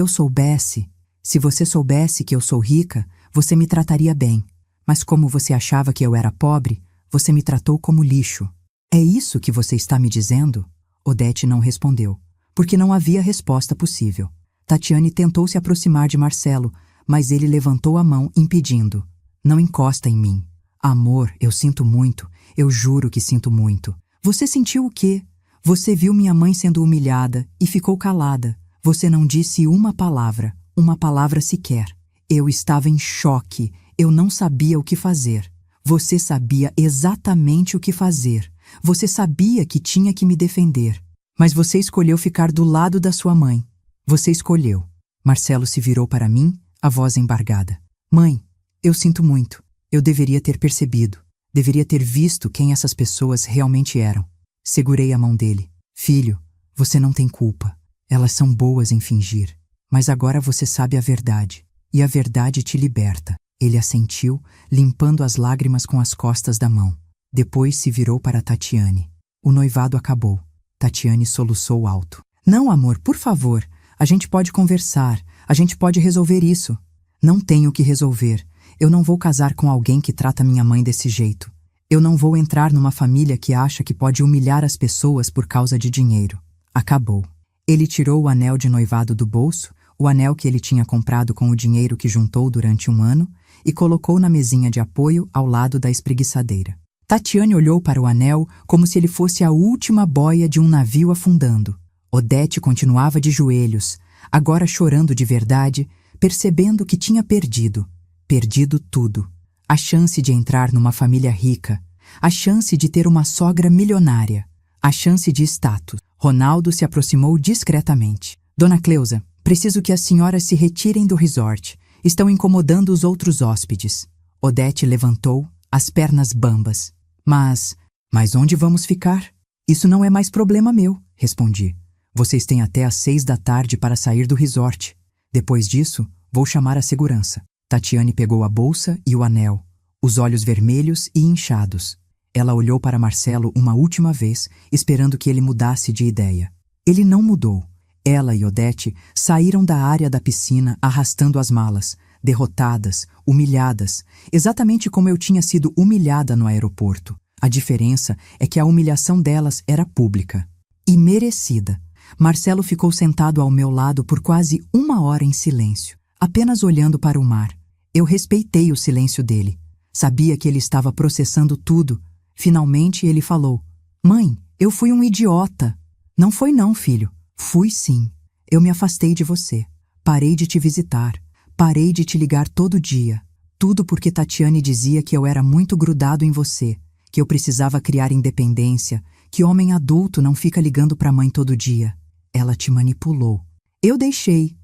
Speaker 1: você soubesse que eu sou rica, você me trataria bem. Mas como você achava que eu era pobre, você me tratou como lixo. É isso que você está me dizendo? Odete não respondeu, porque não havia resposta possível. Tatiane tentou se aproximar de Marcelo, mas ele levantou a mão, impedindo. Não encosta em mim. Amor, eu sinto muito. Eu juro que sinto muito. Você sentiu o quê? Você viu minha mãe sendo humilhada e ficou calada. Você não disse uma palavra sequer. Eu estava em choque. Eu não sabia o que fazer. Você sabia exatamente o que fazer. Você sabia que tinha que me defender. Mas você escolheu ficar do lado da sua mãe. Você escolheu. Marcelo se virou para mim, a voz embargada. Mãe, eu sinto muito. Eu deveria ter percebido. Deveria ter visto quem essas pessoas realmente eram. Segurei a mão dele. Filho, você não tem culpa. Elas são boas em fingir. Mas agora você sabe a verdade. E a verdade te liberta. Ele assentiu, limpando as lágrimas com as costas da mão. Depois se virou para Tatiane. O noivado acabou. Tatiane soluçou alto. Não, amor, por favor. A gente pode conversar. A gente pode resolver isso. Não tenho o que resolver. Eu não vou casar com alguém que trata minha mãe desse jeito. Eu não vou entrar numa família que acha que pode humilhar as pessoas por causa de dinheiro. Acabou. Ele tirou o anel de noivado do bolso, o anel que ele tinha comprado com o dinheiro que juntou durante 1 ano, e colocou na mesinha de apoio ao lado da espreguiçadeira. Tatiane olhou para o anel como se ele fosse a última boia de um navio afundando. Odete continuava de joelhos, agora chorando de verdade, percebendo que tinha perdido tudo. A chance de entrar numa família rica, a chance de ter uma sogra milionária, a chance de status. Ronaldo se aproximou discretamente. Dona Cleusa, preciso que as senhoras se retirem do resort. Estão incomodando os outros hóspedes. Odete levantou, as pernas bambas. Mas onde vamos ficar? Isso não é mais problema meu, respondi. Vocês têm até às 6 da tarde para sair do resort. Depois disso, vou chamar a segurança. Tatiane pegou a bolsa e o anel, os olhos vermelhos e inchados. Ela olhou para Marcelo uma última vez, esperando que ele mudasse de ideia. Ele não mudou. Ela e Odete saíram da área da piscina arrastando as malas, derrotadas, humilhadas, exatamente como eu tinha sido humilhada no aeroporto. A diferença é que a humilhação delas era pública e merecida. Marcelo ficou sentado ao meu lado por quase 1 hora em silêncio, apenas olhando para o mar. Eu respeitei o silêncio dele. Sabia que ele estava processando tudo. Finalmente ele falou: Mãe, eu fui um idiota. Não foi não, filho. Fui sim. Eu me afastei de você. Parei de te visitar. Parei de te ligar todo dia. Tudo porque Tatiane dizia que eu era muito grudado em você, que eu precisava criar independência, que homem adulto não fica ligando pra mãe todo dia. Ela te manipulou. Eu deixei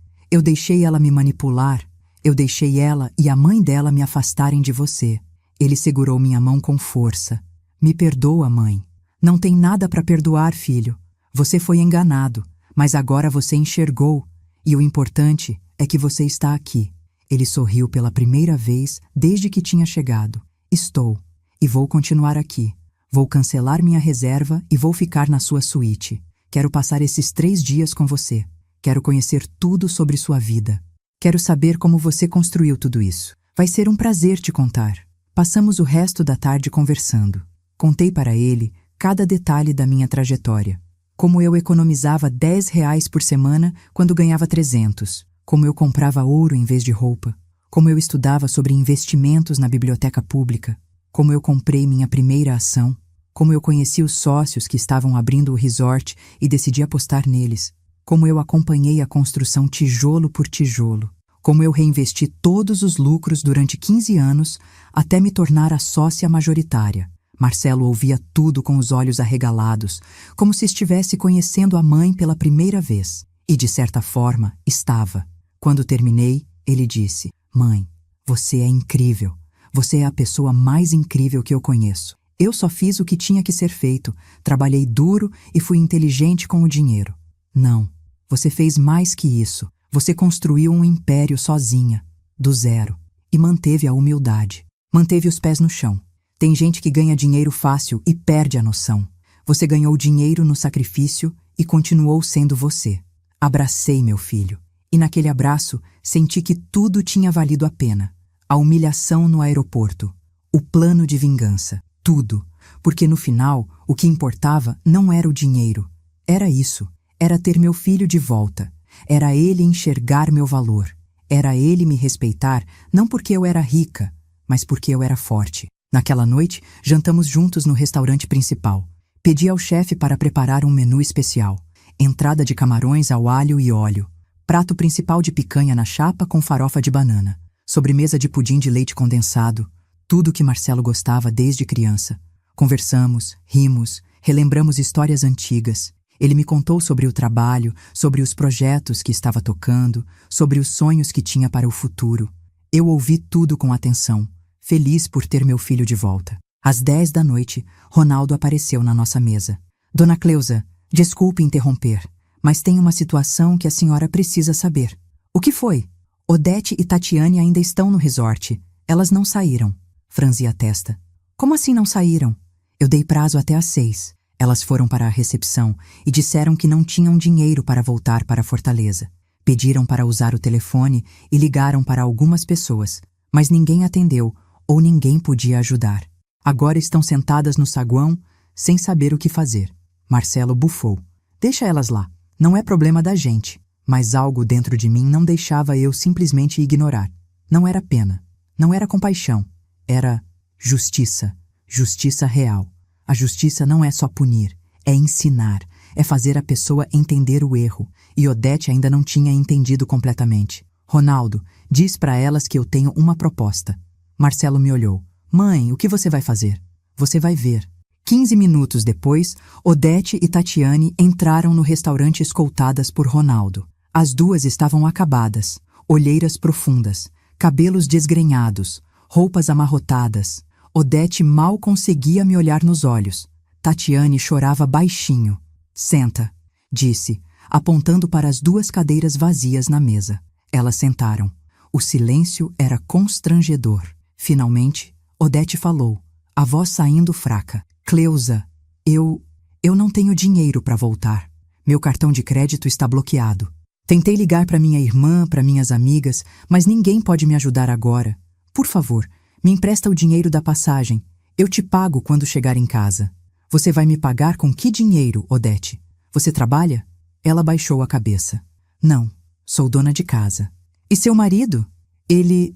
Speaker 1: ela me manipular. Eu deixei ela e a mãe dela me afastarem de você. Ele segurou minha mão com força. Me perdoa, mãe. Não tem nada pra perdoar, filho. Você foi enganado, mas agora você enxergou. E o importante é que você está aqui. Ele sorriu pela primeira vez desde que tinha chegado. Estou. E vou continuar aqui. Vou cancelar minha reserva e vou ficar na sua suíte. Quero passar esses 3 dias com você. Quero conhecer tudo sobre sua vida. Quero saber como você construiu tudo isso. Vai ser um prazer te contar. Passamos o resto da tarde conversando. Contei para ele cada detalhe da minha trajetória. Como eu economizava R$ 10 por semana quando ganhava 300. Como eu comprava ouro em vez de roupa. Como eu estudava sobre investimentos na biblioteca pública. Como eu comprei minha primeira ação. Como eu conheci os sócios que estavam abrindo o resort e decidi apostar neles. Como eu acompanhei a construção tijolo por tijolo. Como eu reinvesti todos os lucros durante 15 anos até me tornar a sócia majoritária. Marcelo ouvia tudo com os olhos arregalados, como se estivesse conhecendo a mãe pela primeira vez. E, de certa forma, estava. Quando terminei, ele disse: Mãe, você é incrível. Você é a pessoa mais incrível que eu conheço. Eu só fiz o que tinha que ser feito, trabalhei duro e fui inteligente com o dinheiro. Não, você fez mais que isso. Você construiu um império sozinha, do zero, e manteve a humildade. Manteve os pés no chão. Tem gente que ganha dinheiro fácil e perde a noção. Você ganhou dinheiro no sacrifício e continuou sendo você. Abracei meu filho. E naquele abraço, senti que tudo tinha valido a pena. A humilhação no aeroporto. O plano de vingança. Tudo. Porque no final, o que importava não era o dinheiro. Era isso. Era ter meu filho de volta. Era ele enxergar meu valor. Era ele me respeitar, não porque eu era rica, mas porque eu era forte. Naquela noite, jantamos juntos no restaurante principal. Pedi ao chefe para preparar um menu especial. Entrada de camarões ao alho e óleo. Prato principal de picanha na chapa com farofa de banana. Sobremesa de pudim de leite condensado. Tudo que Marcelo gostava desde criança. Conversamos, rimos, relembramos histórias antigas. Ele me contou sobre o trabalho, sobre os projetos que estava tocando, sobre os sonhos que tinha para o futuro. Eu ouvi tudo com atenção, feliz por ter meu filho de volta. Às 10 da noite, Ronaldo apareceu na nossa mesa. Dona Cleusa, desculpe interromper, mas tem uma situação que a senhora precisa saber. O que foi? Odete e Tatiane ainda estão no resort. Elas não saíram. Franzi a testa. Como assim não saíram? Eu dei prazo até às 6. Elas foram para a recepção e disseram que não tinham dinheiro para voltar para Fortaleza. Pediram para usar o telefone e ligaram para algumas pessoas, mas ninguém atendeu ou ninguém podia ajudar. Agora estão sentadas no saguão, sem saber o que fazer. Marcelo bufou. Deixa elas lá. Não é problema da gente. Mas algo dentro de mim não deixava eu simplesmente ignorar. Não era pena. Não era compaixão. Era justiça. Justiça real. A justiça não é só punir, é ensinar, é fazer a pessoa entender o erro. E Odete ainda não tinha entendido completamente. Ronaldo, diz para elas que eu tenho uma proposta. Marcelo me olhou. Mãe, o que você vai fazer? Você vai ver. 15 minutos depois, Odete e Tatiane entraram no restaurante escoltadas por Ronaldo. As duas estavam acabadas, olheiras profundas, Cabelos desgrenhados, roupas amarrotadas. Odete mal conseguia me olhar nos olhos. Tatiane chorava baixinho. Senta, disse, apontando para as 2 cadeiras vazias na mesa. Elas sentaram. O silêncio era constrangedor. Finalmente, Odete falou, a voz saindo fraca. Cleusa, eu não tenho dinheiro para voltar. Meu cartão de crédito está bloqueado. Tentei ligar para minha irmã, para minhas amigas, mas ninguém pode me ajudar agora. Por favor, me empresta o dinheiro da passagem. Eu te pago quando chegar em casa. Você vai me pagar com que dinheiro, Odete? Você trabalha? Ela baixou a cabeça. Não, sou dona de casa. E seu marido? Ele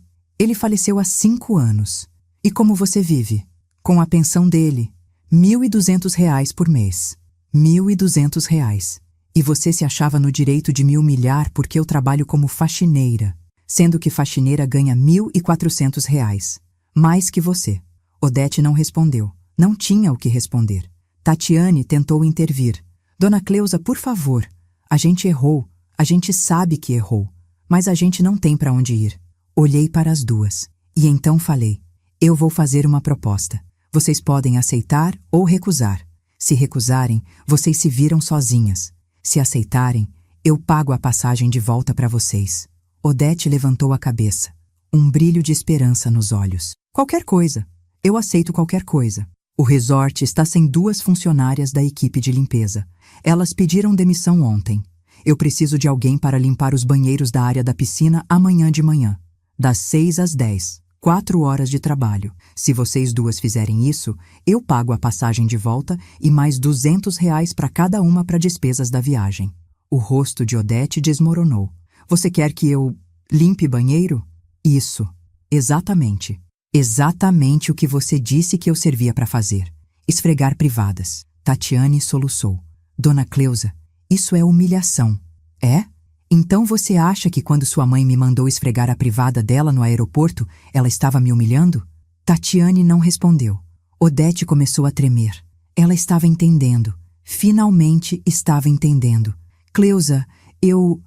Speaker 1: faleceu há 5 anos. E como você vive? Com a pensão dele, R$ 1.200 por mês. R$ 1.200. E você se achava no direito de me humilhar porque eu trabalho como faxineira, sendo que faxineira ganha R$ 1.400. Mais que você. Odete não respondeu. Não tinha o que responder. Tatiane tentou intervir. Dona Cleusa, por favor. A gente errou. A gente sabe que errou. Mas a gente não tem para onde ir. Olhei para as 2. E então falei. Eu vou fazer uma proposta. Vocês podem aceitar ou recusar. Se recusarem, vocês se viram sozinhas. Se aceitarem, eu pago a passagem de volta para vocês. Odete levantou a cabeça. Um brilho de esperança nos olhos. Qualquer coisa. Eu aceito qualquer coisa. O resort está sem 2 funcionárias da equipe de limpeza. Elas pediram demissão ontem. Eu preciso de alguém para limpar os banheiros da área da piscina amanhã de manhã. Das 6 às 10. 4 horas de trabalho. Se vocês 2 fizerem isso, eu pago a passagem de volta e mais R$ 200 para cada uma para despesas da viagem. O rosto de Odete desmoronou. Você quer que eu limpe banheiro? Isso. Exatamente. Exatamente o que você disse que eu servia para fazer. Esfregar privadas. Tatiane soluçou. Dona Cleusa, isso é humilhação. É? Então você acha que quando sua mãe me mandou esfregar a privada dela no aeroporto, ela estava me humilhando? Tatiane não respondeu. Odete começou a tremer. Ela estava entendendo. Finalmente estava entendendo. Cleusa, eu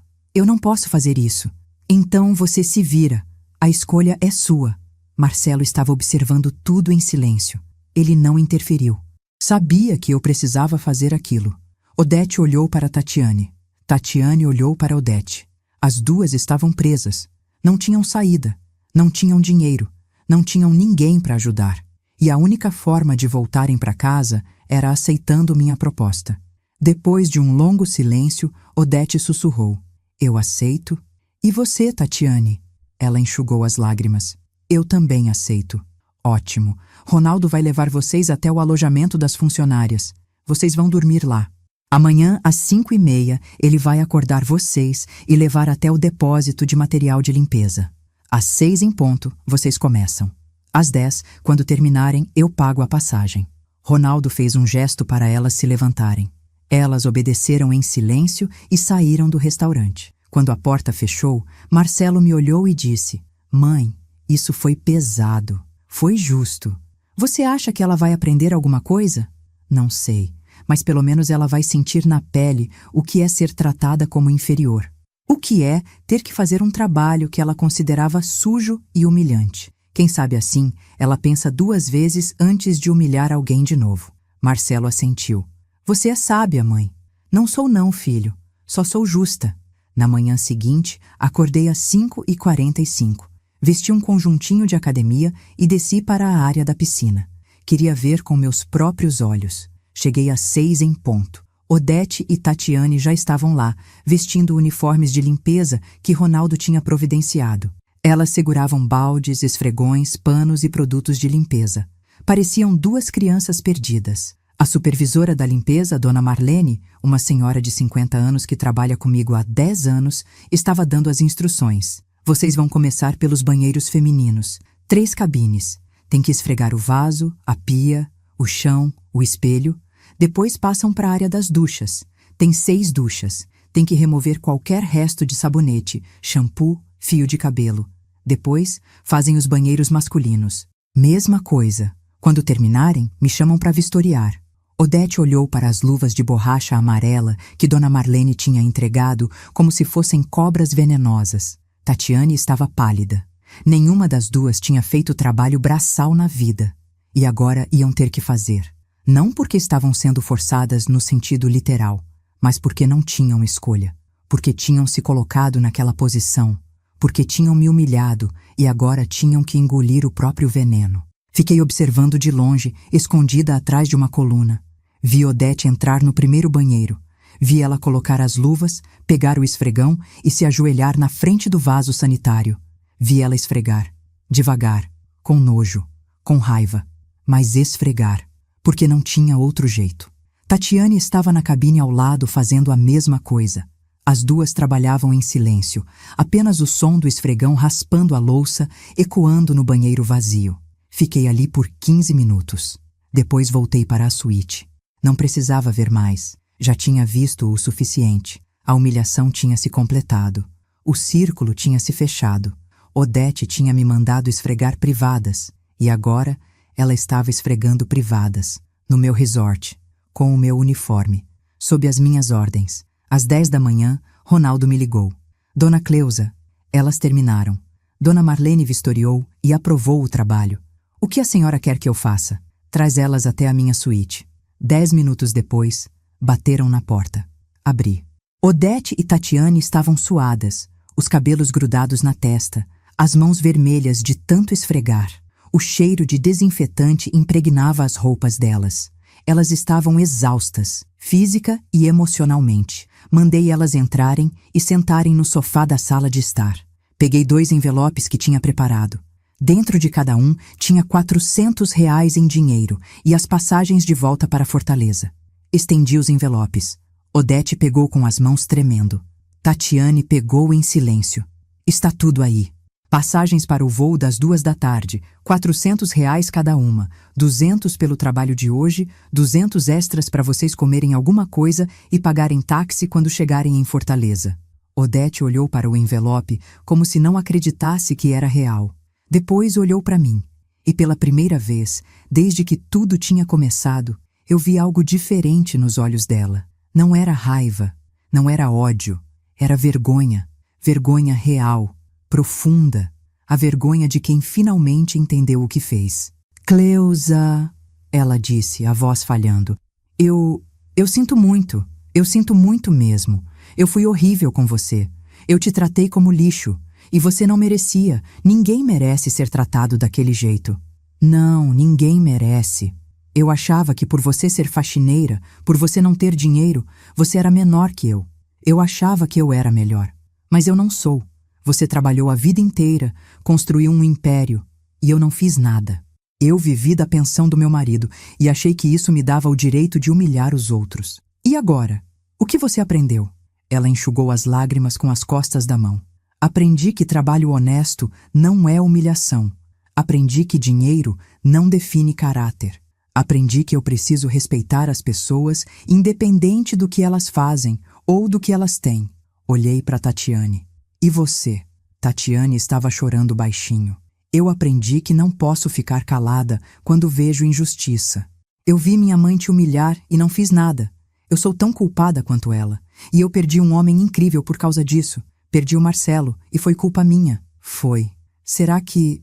Speaker 1: não posso fazer isso. Então você se vira. A escolha é sua. Marcelo estava observando tudo em silêncio. Ele não interferiu. Sabia que eu precisava fazer aquilo. Odete olhou para Tatiane. Tatiane olhou para Odete. As 2 estavam presas. Não tinham saída. Não tinham dinheiro. Não tinham ninguém para ajudar. E a única forma de voltarem para casa era aceitando minha proposta. Depois de um longo silêncio, Odete sussurrou. Eu aceito. E você, Tatiane? Ela enxugou as lágrimas. Eu também aceito. Ótimo. Ronaldo vai levar vocês até o alojamento das funcionárias. Vocês vão dormir lá. Amanhã, às 5h30, ele vai acordar vocês e levar até o depósito de material de limpeza. Às 6 em ponto, vocês começam. Às 10, quando terminarem, eu pago a passagem. Ronaldo fez um gesto para elas se levantarem. Elas obedeceram em silêncio e saíram do restaurante. Quando a porta fechou, Marcelo me olhou e disse: Mãe, isso foi pesado. Foi justo. Você acha que ela vai aprender alguma coisa? Não sei. Mas pelo menos ela vai sentir na pele o que é ser tratada como inferior. O que é ter que fazer um trabalho que ela considerava sujo e humilhante. Quem sabe assim, ela pensa 2 vezes antes de humilhar alguém de novo. Marcelo assentiu. Você é sábia, mãe. Não sou não, filho. Só sou justa. Na manhã seguinte, acordei às 5h45. Vesti um conjuntinho de academia e desci para a área da piscina. Queria ver com meus próprios olhos. Cheguei às 6 em ponto. Odete e Tatiane já estavam lá, vestindo uniformes de limpeza que Ronaldo tinha providenciado. Elas seguravam baldes, esfregões, panos e produtos de limpeza. Pareciam 2 crianças perdidas. A supervisora da limpeza, Dona Marlene, uma senhora de 50 anos que trabalha comigo há 10 anos, estava dando as instruções. Vocês vão começar pelos banheiros femininos. 3 cabines. Tem que esfregar o vaso, a pia, o chão, o espelho. Depois passam para a área das duchas. Tem 6 duchas. Tem que remover qualquer resto de sabonete, shampoo, fio de cabelo. Depois, fazem os banheiros masculinos. Mesma coisa. Quando terminarem, me chamam para vistoriar. Odete olhou para as luvas de borracha amarela que Dona Marlene tinha entregado como se fossem cobras venenosas. Tatiane estava pálida. Nenhuma das duas tinha feito trabalho braçal na vida. E agora iam ter que fazer. Não porque estavam sendo forçadas no sentido literal, mas porque não tinham escolha. Porque tinham se colocado naquela posição. Porque tinham me humilhado e agora tinham que engolir o próprio veneno. Fiquei observando de longe, escondida atrás de uma coluna. Vi Odete entrar no primeiro banheiro. Vi ela colocar as luvas, pegar o esfregão e se ajoelhar na frente do vaso sanitário. Vi ela esfregar, devagar, com nojo, com raiva, mas esfregar, porque não tinha outro jeito. Tatiane estava na cabine ao lado fazendo a mesma coisa. As duas trabalhavam em silêncio, apenas o som do esfregão raspando a louça, ecoando no banheiro vazio. Fiquei ali por 15 minutos. Depois voltei para a suíte. Não precisava ver mais. Já tinha visto o suficiente. A humilhação tinha se completado. O círculo tinha se fechado. Odete tinha me mandado esfregar privadas. E agora ela estava esfregando privadas. No meu resort. Com o meu uniforme. Sob as minhas ordens. Às 10 da manhã, Ronaldo me ligou. Dona Cleusa. Elas terminaram. Dona Marlene vistoriou e aprovou o trabalho. O que a senhora quer que eu faça? Traz elas até a minha suíte. 10 minutos depois, bateram na porta. Abri. Odete e Tatiane estavam suadas, os cabelos grudados na testa, as mãos vermelhas de tanto esfregar. O cheiro de desinfetante impregnava as roupas delas. Elas estavam exaustas, física e emocionalmente. Mandei elas entrarem e sentarem no sofá da sala de estar. Peguei 2 envelopes que tinha preparado. Dentro de cada um tinha R$ 400 em dinheiro e as passagens de volta para Fortaleza. Estendi os envelopes. Odete pegou com as mãos tremendo. Tatiane pegou em silêncio. Está tudo aí. Passagens para o voo das 2 da tarde, R$ 400 cada uma, 200 pelo trabalho de hoje, 200 extras para vocês comerem alguma coisa e pagarem táxi quando chegarem em Fortaleza. Odete olhou para o envelope como se não acreditasse que era real. Depois olhou para mim, e pela primeira vez, desde que tudo tinha começado, eu vi algo diferente nos olhos dela. Não era raiva, não era ódio, era vergonha, vergonha real, profunda, a vergonha de quem finalmente entendeu o que fez. Cleusa, ela disse, a voz falhando, eu sinto muito mesmo. Eu fui horrível com você. Eu te tratei como lixo. E você não merecia. Ninguém merece ser tratado daquele jeito. Não, ninguém merece. Eu achava que por você ser faxineira, por você não ter dinheiro, você era menor que eu. Eu achava que eu era melhor. Mas eu não sou. Você trabalhou a vida inteira, construiu um império, e eu não fiz nada. Eu vivi da pensão do meu marido e achei que isso me dava o direito de humilhar os outros. E agora? O que você aprendeu? Ela enxugou as lágrimas com as costas da mão. Aprendi que trabalho honesto não é humilhação. Aprendi que dinheiro não define caráter. Aprendi que eu preciso respeitar as pessoas independente do que elas fazem ou do que elas têm. Olhei para Tatiane. E você? Tatiane estava chorando baixinho. Eu aprendi que não posso ficar calada quando vejo injustiça. Eu vi minha mãe te humilhar e não fiz nada. Eu sou tão culpada quanto ela. E eu perdi um homem incrível por causa disso. Perdi o Marcelo e foi culpa minha. Foi. Será que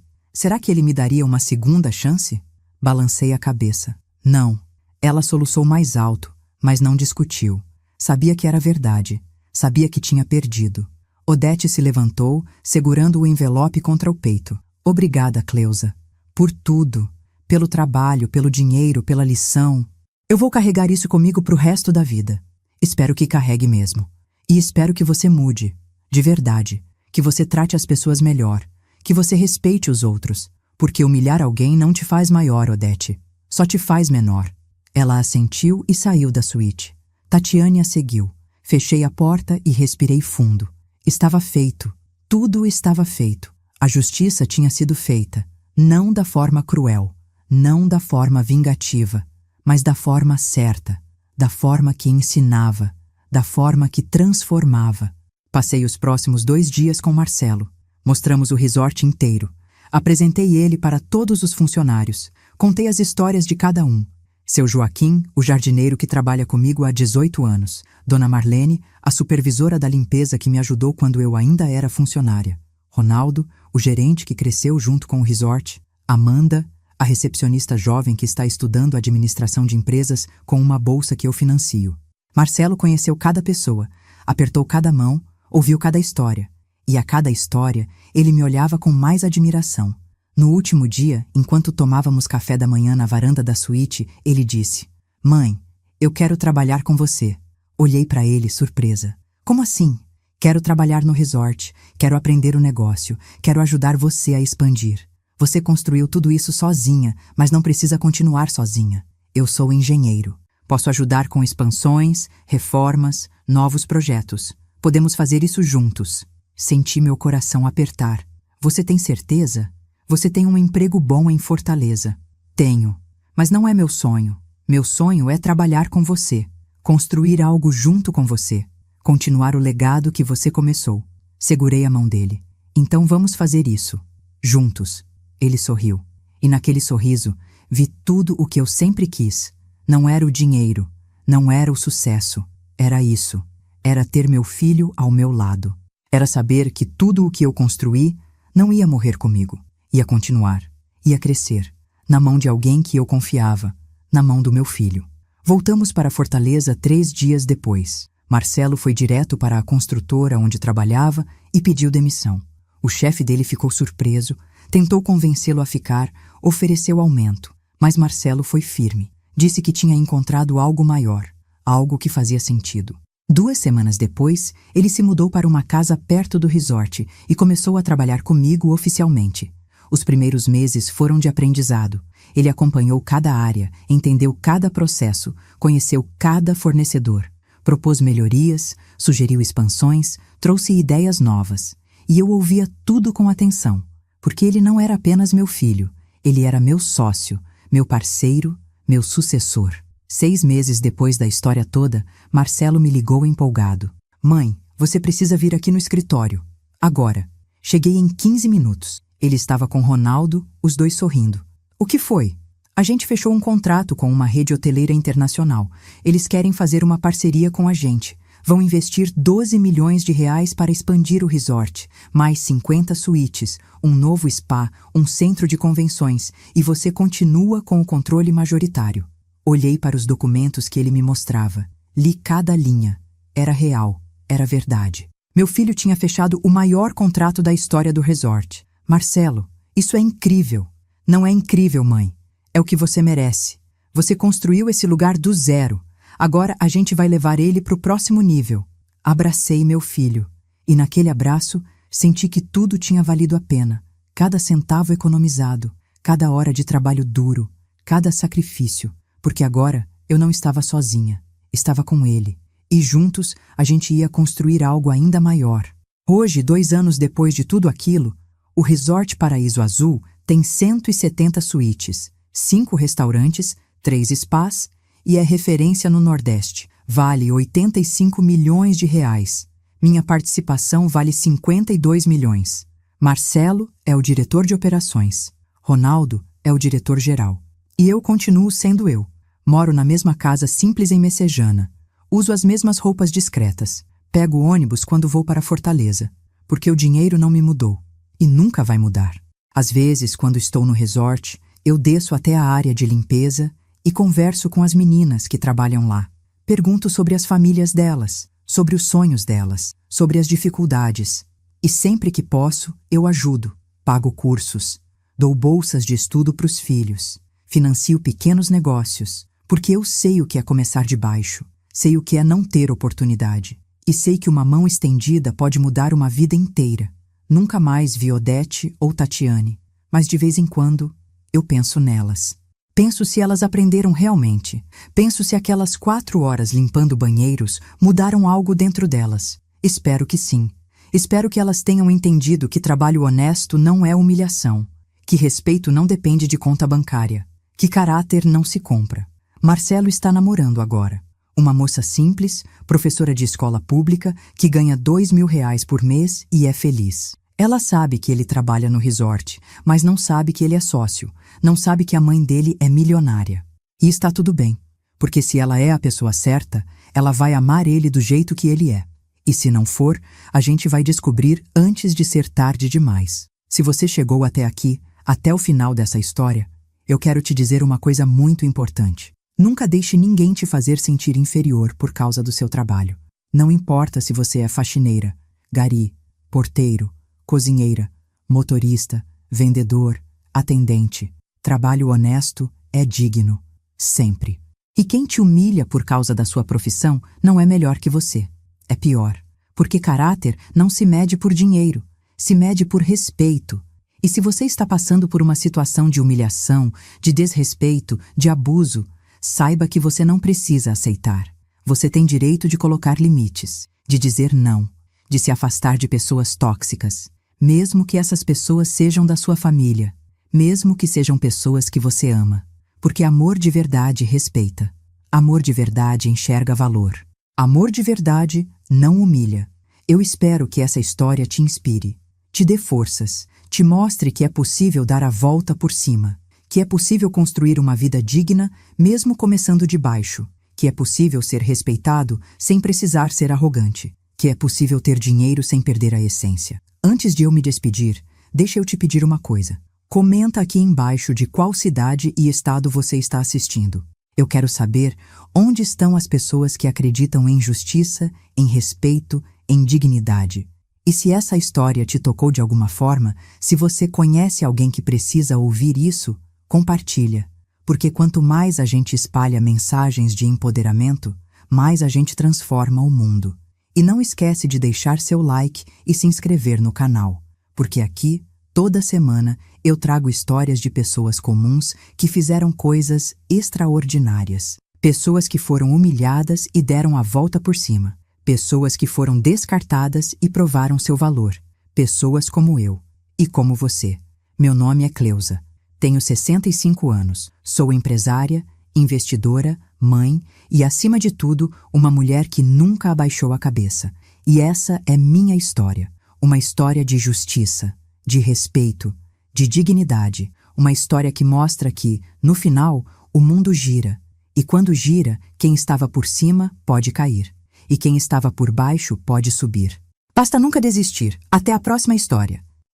Speaker 1: ele me daria uma segunda chance? Balancei a cabeça. Não. Ela soluçou mais alto, mas não discutiu. Sabia que era verdade. Sabia que tinha perdido. Odete se levantou, segurando o envelope contra o peito. Obrigada, Cleusa. Por tudo. Pelo trabalho, pelo dinheiro, pela lição. Eu vou carregar isso comigo pro resto da vida. Espero que carregue mesmo. E espero que você mude. De verdade, que você trate as pessoas melhor, que você respeite os outros, porque humilhar alguém não te faz maior, Odete, só te faz menor. Ela assentiu e saiu da suíte. Tatiane a seguiu. Fechei a porta e respirei fundo. Estava feito. Tudo estava feito. A justiça tinha sido feita, não da forma cruel, não da forma vingativa, mas da forma certa, da forma que ensinava, da forma que transformava. Passei os próximos 2 dias com Marcelo. Mostramos o resort inteiro. Apresentei ele para todos os funcionários. Contei as histórias de cada um. Seu Joaquim, o jardineiro que trabalha comigo há 18 anos. Dona Marlene, a supervisora da limpeza que me ajudou quando eu ainda era funcionária. Ronaldo, o gerente que cresceu junto com o resort, Amanda, a recepcionista jovem que está estudando administração de empresas com uma bolsa que eu financio. Marcelo conheceu cada pessoa, apertou cada mão, ouviu cada história. E a cada história, ele me olhava com mais admiração. No último dia, enquanto tomávamos café da manhã na varanda da suíte, ele disse: "Mãe, eu quero trabalhar com você." Olhei para ele, surpresa. "Como assim?" "Quero trabalhar no resort, quero aprender o negócio, quero ajudar você a expandir. Você construiu tudo isso sozinha, mas não precisa continuar sozinha. Eu sou engenheiro. Posso ajudar com expansões, reformas, novos projetos. Podemos fazer isso juntos." Senti meu coração apertar. "Você tem certeza? Você tem um emprego bom em Fortaleza." "Tenho, mas não é meu sonho. Meu sonho é trabalhar com você, construir algo junto com você, continuar o legado que você começou." Segurei a mão dele. "Então vamos fazer isso. Juntos." Ele sorriu. E naquele sorriso, vi tudo o que eu sempre quis. Não era o dinheiro, não era o sucesso. Era isso. Era ter meu filho ao meu lado. Era saber que tudo o que eu construí não ia morrer comigo. Ia continuar, ia crescer, na mão de alguém que eu confiava, na mão do meu filho. Voltamos para Fortaleza 3 dias depois. Marcelo foi direto para a construtora onde trabalhava e pediu demissão. O chefe dele ficou surpreso, tentou convencê-lo a ficar, ofereceu aumento, mas Marcelo foi firme. Disse que tinha encontrado algo maior, algo que fazia sentido. 2 semanas depois, ele se mudou para uma casa perto do resort e começou a trabalhar comigo oficialmente. Os primeiros meses foram de aprendizado. Ele acompanhou cada área, entendeu cada processo, conheceu cada fornecedor, propôs melhorias, sugeriu expansões, trouxe ideias novas. E eu ouvia tudo com atenção, porque ele não era apenas meu filho, ele era meu sócio, meu parceiro, meu sucessor. 6 meses depois da história toda, Marcelo me ligou empolgado. "Mãe, você precisa vir aqui no escritório. Agora." Cheguei em 15 minutos. Ele estava com Ronaldo, os dois sorrindo. "O que foi?" "A gente fechou um contrato com uma rede hoteleira internacional. Eles querem fazer uma parceria com a gente. Vão investir 12 milhões de reais para expandir o resort, mais 50 suítes, um novo spa, um centro de convenções, e você continua com o controle majoritário." Olhei para os documentos que ele me mostrava. Li cada linha. Era real. Era verdade. Meu filho tinha fechado o maior contrato da história do resort. "Marcelo, isso é incrível." "Não é incrível, mãe. É o que você merece. Você construiu esse lugar do zero. Agora a gente vai levar ele para o próximo nível." Abracei meu filho. E naquele abraço, senti que tudo tinha valido a pena. Cada centavo economizado, cada hora de trabalho duro, cada sacrifício. Porque agora eu não estava sozinha, estava com ele. E juntos a gente ia construir algo ainda maior. Hoje, 2 anos depois de tudo aquilo, o Resort Paraíso Azul tem 170 suítes, 5 restaurantes, 3 spas e é referência no Nordeste. Vale 85 milhões de reais. Minha participação vale 52 milhões. Marcelo é o diretor de operações. Ronaldo é o diretor-geral. E eu continuo sendo eu. Moro na mesma casa simples em Messejana. Uso as mesmas roupas discretas. Pego o ônibus quando vou para Fortaleza. Porque o dinheiro não me mudou. E nunca vai mudar. Às vezes, quando estou no resort, eu desço até a área de limpeza e converso com as meninas que trabalham lá. Pergunto sobre as famílias delas, sobre os sonhos delas, sobre as dificuldades. E sempre que posso, eu ajudo. Pago cursos. Dou bolsas de estudo para os filhos. Financio pequenos negócios. Porque eu sei o que é começar de baixo. Sei o que é não ter oportunidade. E sei que uma mão estendida pode mudar uma vida inteira. Nunca mais vi Odete ou Tatiane, mas de vez em quando eu penso nelas. Penso se elas aprenderam realmente. Penso se aquelas 4 horas limpando banheiros mudaram algo dentro delas. Espero que sim. Espero que elas tenham entendido que trabalho honesto não é humilhação, que respeito não depende de conta bancária, que caráter não se compra. Marcelo está namorando agora. Uma moça simples, professora de escola pública, que ganha 2.000 reais por mês e é feliz. Ela sabe que ele trabalha no resort, mas não sabe que ele é sócio, não sabe que a mãe dele é milionária. E está tudo bem, porque se ela é a pessoa certa, ela vai amar ele do jeito que ele é. E se não for, a gente vai descobrir antes de ser tarde demais. Se você chegou até aqui, até o final dessa história, eu quero te dizer uma coisa muito importante. Nunca deixe ninguém te fazer sentir inferior por causa do seu trabalho. Não importa se você é faxineira, gari, porteiro, cozinheira, motorista, vendedor, atendente. Trabalho honesto é digno, sempre. E quem te humilha por causa da sua profissão não é melhor que você. É pior, porque caráter não se mede por dinheiro, se mede por respeito. E se você está passando por uma situação de humilhação, de desrespeito, de abuso, saiba que você não precisa aceitar. Você tem direito de colocar limites, de dizer não, de se afastar de pessoas tóxicas, mesmo que essas pessoas sejam da sua família, mesmo que sejam pessoas que você ama. Porque amor de verdade respeita. Amor de verdade enxerga valor. Amor de verdade não humilha. Eu espero que essa história te inspire, te dê forças, te mostre que é possível dar a volta por cima, que é possível construir uma vida digna mesmo começando de baixo, que é possível ser respeitado sem precisar ser arrogante, que é possível ter dinheiro sem perder a essência. Antes de eu me despedir, deixa eu te pedir uma coisa. Comenta aqui embaixo de qual cidade e estado você está assistindo. Eu quero saber onde estão as pessoas que acreditam em justiça, em respeito, em dignidade. E se essa história te tocou de alguma forma, se você conhece alguém que precisa ouvir isso, compartilha. Porque quanto mais a gente espalha mensagens de empoderamento, mais a gente transforma o mundo. E não esquece de deixar seu like e se inscrever no canal, porque aqui, toda semana, eu trago histórias de pessoas comuns que fizeram coisas extraordinárias. Pessoas que foram humilhadas e deram a volta por cima. Pessoas que foram descartadas e provaram seu valor. Pessoas como eu e como você. Meu nome é Cleusa. Tenho 65 anos. Sou empresária, investidora, mãe e, acima de tudo, uma mulher que nunca abaixou a cabeça. E essa é minha história. Uma história de justiça, de respeito, de dignidade, uma história que mostra que, no final, o mundo gira, e quando gira, quem estava por cima pode cair, e quem estava por baixo pode subir. Basta nunca desistir. Até a próxima história.